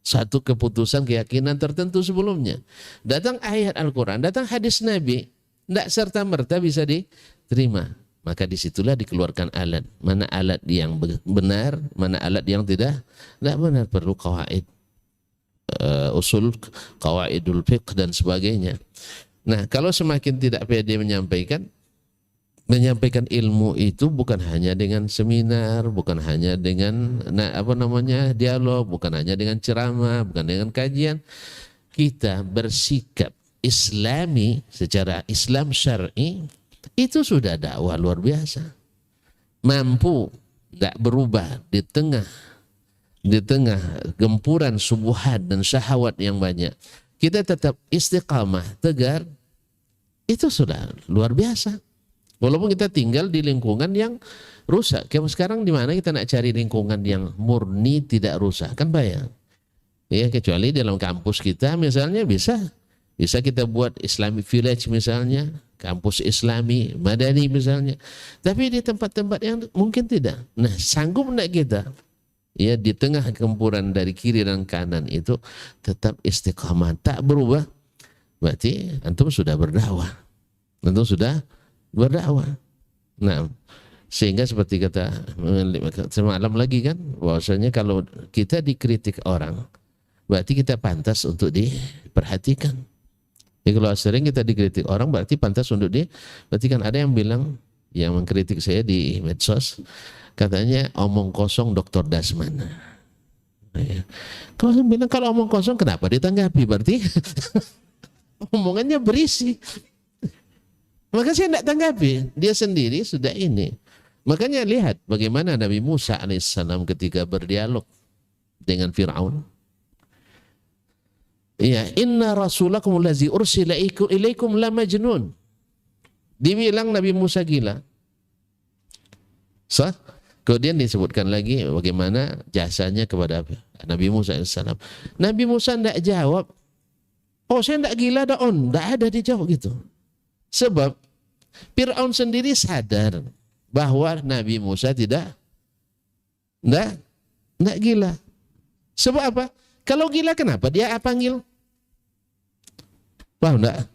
Satu keputusan keyakinan tertentu sebelumnya. Datang ayat Al-Quran, datang hadis Nabi, tidak serta-merta bisa diterima. Maka disitulah dikeluarkan alat. Mana alat yang benar, mana alat yang tidak benar. Perlu qawaid, usul, qawaidul fiqh dan sebagainya. Nah kalau semakin tidak pede menyampaikan ilmu itu bukan hanya dengan seminar, bukan hanya dengan dialog, bukan hanya dengan ceramah, bukan dengan kajian. Kita bersikap islami secara Islam syar'i itu sudah dakwah luar biasa. Mampu tidak berubah di tengah gempuran subuhat dan syahwat yang banyak. Kita tetap istiqamah, tegar, itu sudah luar biasa. Walaupun kita tinggal di lingkungan yang rusak. Kayak sekarang di mana kita nak cari lingkungan yang murni tidak rusak, kan bayang. Ya kecuali dalam kampus kita misalnya bisa kita buat Islamic Village misalnya, kampus Islami, Madani misalnya. Tapi di tempat-tempat yang mungkin tidak. Nah, sanggup enggak kita? Ya di tengah gempuran dari kiri dan kanan itu tetap istiqamah, tak berubah. Berarti antum sudah berdakwah. Antum sudah berdakwah. Nah, sehingga seperti kata semalam lagi kan, bahwasanya kalau kita dikritik orang, berarti kita pantas untuk diperhatikan. Jadi kalau sering kita dikritik orang, berarti pantas untuk diperhatikan. Ada yang bilang, yang mengkritik saya di medsos, katanya omong kosong Dr. Dasman. Kalau saya bilang kalau omong kosong kenapa ditanggapi? Berarti omongannya berisi. Maka saya tidak tanggapi, dia sendiri sudah ini. Makanya lihat bagaimana Nabi Musa alaihissalam ketika berdialog dengan Fir'aun. Ya, inna rasulakum allazi ursila ilaikum la majnun. Dibilang Nabi Musa gila. Sah? Kemudian disebutkan lagi bagaimana jasanya kepada Nabi Musa alaihissalam. Nabi Musa tidak jawab, oh saya tidak gila dah on, tidak ada dijawab gitu. Sebab Fir'aun sendiri sadar bahwa Nabi Musa tidak gila. Sebab apa? Kalau gila kenapa dia panggil? Paham enggak?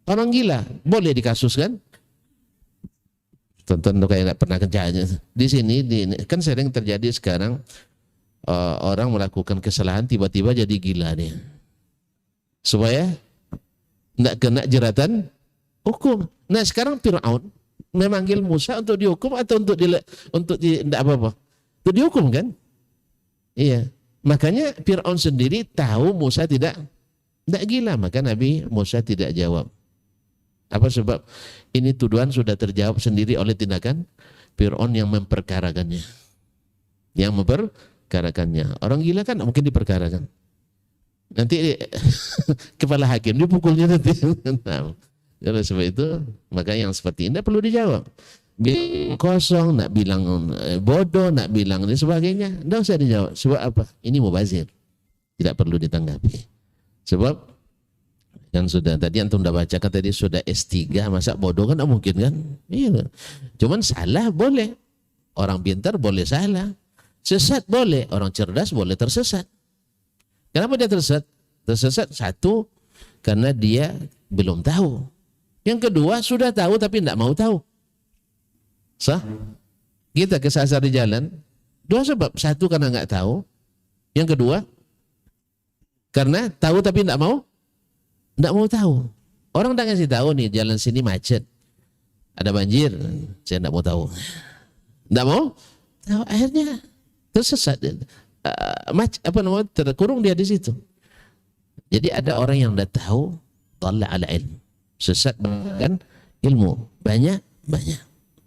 Orang gila boleh dikasuskan? Tonton tuh kayak nggak pernah kerjanya. Di sini kan sering terjadi sekarang orang melakukan kesalahan tiba-tiba jadi gila dia. Supaya nggak kena jeratan hukum. Nah sekarang Fir'aun memanggil Musa untuk dihukum atau untuk tidak apa-apa? Untuk dihukum kan? Iya. Makanya Fir'aun sendiri tahu Musa tidak gila, maka Nabi Musa tidak jawab. Apa sebab? Ini tuduhan sudah terjawab sendiri oleh tindakan Fir'aun yang memperkarakannya. Yang memperkarakannya. Orang gila kan mungkin diperkarakan. Nanti kepala hakim dipukulnya nanti. Nah, oleh sebab itu, maka yang seperti ini tidak perlu dijawab. Bilang kosong, nak bilang bodoh, nak bilang dan sebagainya, tidak usah dijawab. Sebab apa? Ini mubazir, tidak perlu ditanggapi. Sebab yang sudah tadi antum sudah bacakan tadi sudah S3, masa bodoh kan tidak mungkin kan? Iya. Cuman salah boleh, orang pintar boleh salah, sesat boleh, orang cerdas boleh tersesat. Kenapa dia tersesat? Tersesat satu karena dia belum tahu. Yang kedua sudah tahu tapi tidak mau tahu. Sah? Kita kesasar di jalan. Dua sebab. Satu karena nggak tahu. Yang kedua karena tahu tapi tidak mau tahu. Orang tak ngasih tahu nih jalan sini macet, ada banjir. Saya tidak mau tahu. Tidak mau tahu. Akhirnya tersesat. Terkurung dia di situ. Jadi ada orang yang sudah tahu, dhalla ala ilm, sesat kan ilmu. Banyak.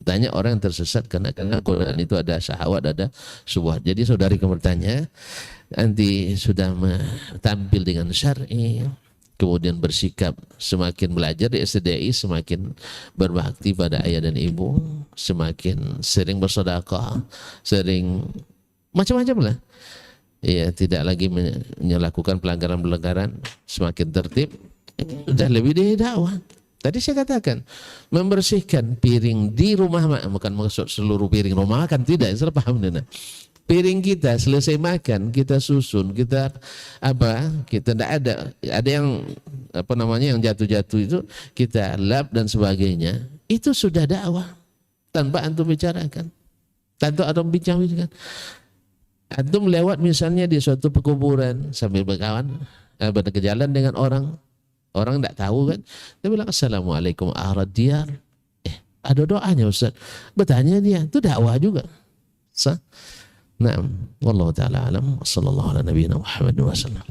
Banyak orang yang tersesat karena Quran itu ada syahwat, ada syubhat. Jadi saudari bertanya, nanti sudah tampil dengan syar'i, kemudian bersikap semakin belajar di SDI, semakin berbakti pada ayah dan ibu, semakin sering bersedekah, sering macam-macam lah. Ya, tidak lagi melakukan pelanggaran-pelanggaran, semakin tertib, sudah lebih dari dakwah. Tadi saya katakan, membersihkan piring di rumah makan, bukan maksud seluruh piring rumah makan, tidak, saya paham benar. Piring kita selesai makan, kita susun, kita tidak ada yang yang jatuh-jatuh itu kita lap dan sebagainya. Itu sudah dakwah tanpa antum bicarakan, tanpa antum bincang-bincang. Antum lewat misalnya di suatu pekuburan sambil berjalan dengan orang tidak tahu kan, dia bilang assalamualaikum ahlad diyar. Ada doanya Ustaz. Bertanya dia, itu dakwah juga. Sah? Naam, wallahu taala alam. Wassallallahu ala nabiyina Muhammad wasallam.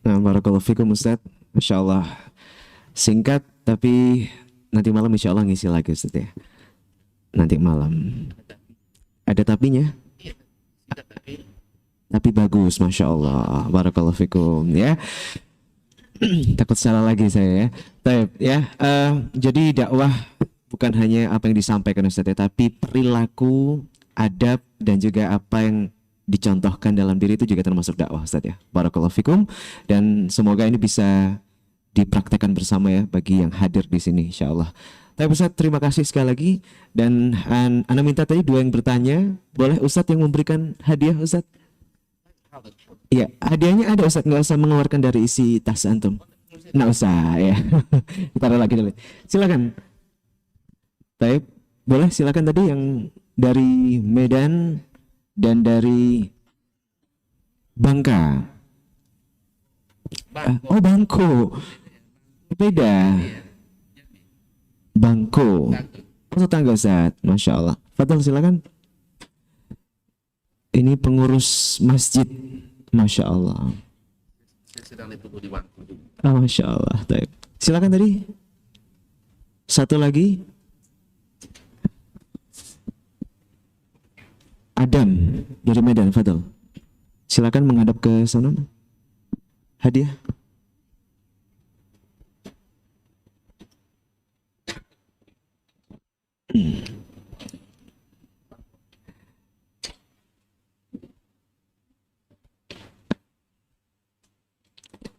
Nah, barakallahu fikum Ustaz. Masyaallah. Singkat tapi nanti malam insyaallah ngisi lagi Ustaz ya. Nanti malam. Ada tapinya? Tapi bagus, Masya Allah. Barakallahu fikum ya. Takut salah lagi saya ya. Baik ya. Jadi dakwah bukan hanya apa yang disampaikan Ustaz ya, tapi perilaku, adab dan juga apa yang dicontohkan dalam diri itu juga termasuk dakwah Ustaz ya. Barakallahu fikum, dan semoga ini bisa dipraktekkan bersama ya bagi yang hadir di sini insyaallah. Tapi Ustaz, terima kasih sekali lagi, dan Ana minta tadi dua yang bertanya, boleh Ustaz yang memberikan hadiah Ustaz? Iya, hadiahnya ada Ustaz, nggak usah mengeluarkan dari isi tas antum. Nggak usah ya. Taruh lagi dulu. Silakan. Baik, boleh silakan tadi yang dari Medan dan dari Bangka. Oh, Bangko. Beda. Bangko. Oh, tetangga Ustaz. Masya Allah. Fadal silakan. Ini pengurus masjid. Masya Allah. Oh, Masya Allah. Baik. Silakan tadi. Satu lagi. Adam dari Medan, Fadal. Silakan menghadap ke sana. Hadiah.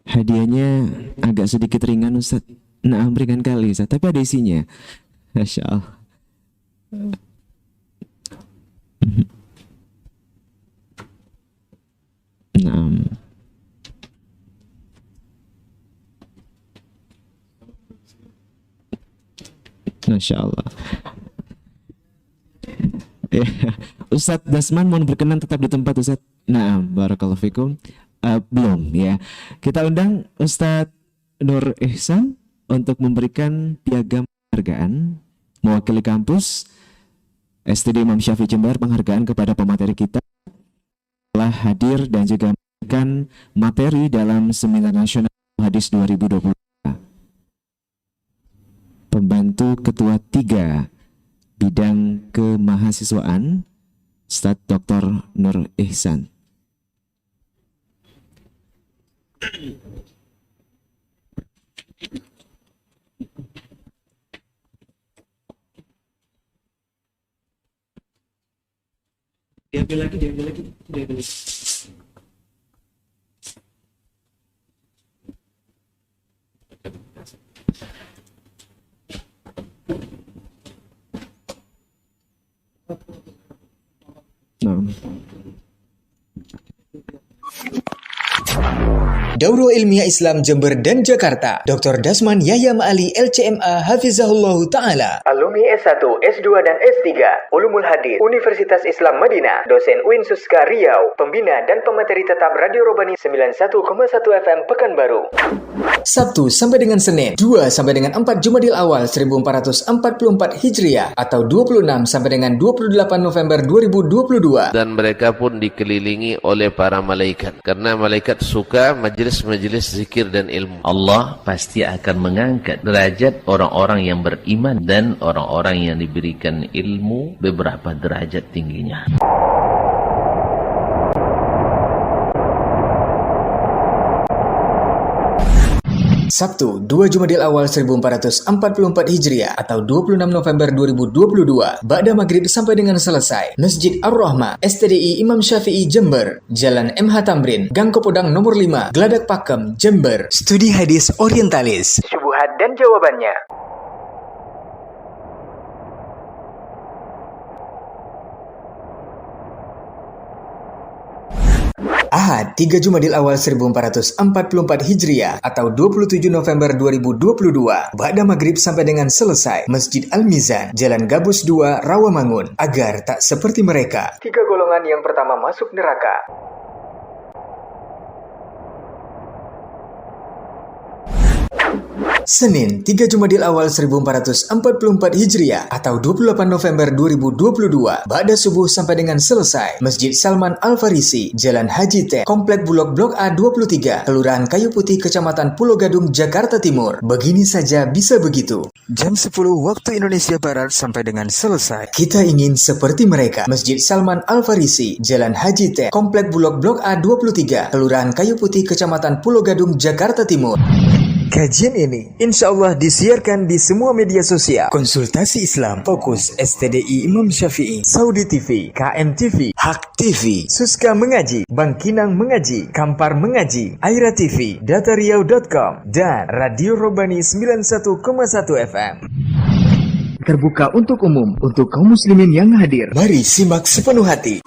Hadiahnya agak sedikit ringan Ustaz. Nah, ringan kali Ustaz, tapi ada isinya. Masya Allah. Nah. Masya Allah. Ya, Ustadz Dasman mohon berkenan tetap di tempat Ustadz. Nah, barakallahu fikum. Belum ya. Kita undang Ustadz Nur Ihsan untuk memberikan piagam penghargaan mewakili kampus STD Imam Syafi'i Jember, penghargaan kepada pemateri kita telah hadir dan juga memberikan materi dalam Seminar Nasional Hadis 2022. Pembantu Ketua 3 Bidang Kemahasiswaan Ustadz Dr. Nur Ihsan. Diambil lagi. Dauro Ilmiah Islam Jember dan Jakarta. Dr. Dasman Yahya Ma'ali LCMA Hafizahullahu Ta'ala. Alumni S1, S2 dan S3 Ulumul Hadis Universitas Islam Madinah. Dosen UIN Suska Riau. Pembina dan pemateri tetap Radio Robani 91,1 FM Pekanbaru. Sabtu sampai dengan Senin 2 sampai dengan 4 Jumadil Awal 1444 Hijriah atau 26 sampai dengan 28 November 2022. Dan mereka pun dikelilingi oleh para malaikat, karena malaikat suka majelis-majelis zikir dan ilmu. Allah pasti akan mengangkat derajat orang-orang yang beriman dan orang-orang yang diberikan ilmu beberapa derajat tingginya. Sabtu 2 Jumadil Awal 1444 Hijriah atau 26 November 2022 Ba'da Maghrib sampai dengan selesai. Masjid Ar-Rahmah STDI Imam Syafi'i Jember, Jalan MH Tamrin, Gang Kopodang nomor 5, Geladak Pakem, Jember. Studi Hadis Orientalis, syubhat dan jawabannya. Ahad 3 Jumadil Awal 1444 Hijriah atau 27 November 2022 Ba'da Maghrib sampai dengan selesai. Masjid Al-Mizan, Jalan Gabus 2, Rawamangun. Agar tak seperti mereka, 3 golongan yang pertama masuk neraka. Senin 3 Jumadil Awal 1444 Hijriah atau 28 November 2022 Ba'da subuh sampai dengan selesai. Masjid Salman Al-Farisi, Jalan Haji T, Komplek Bulog Blok A23, Kelurahan Kayu Putih, Kecamatan Pulau Gadung, Jakarta Timur. Begini saja bisa begitu. Jam 10 waktu Indonesia Barat sampai dengan selesai. Kita ingin seperti mereka. Masjid Salman Al-Farisi, Jalan Haji T, Komplek Bulog Blok A23, Kelurahan Kayu Putih, Kecamatan Pulau Gadung, Jakarta Timur. Kajian ini insya Allah disiarkan di semua media sosial. Konsultasi Islam, Fokus, STDI Imam Syafi'i, Saudi TV, KM TV, Hak TV, Suska Mengaji, Bangkinang Mengaji, Kampar Mengaji, Aira TV, Datariau.com, dan Radio Robani 91,1 FM. Terbuka untuk umum, untuk kaum muslimin yang hadir. Mari simak sepenuh hati.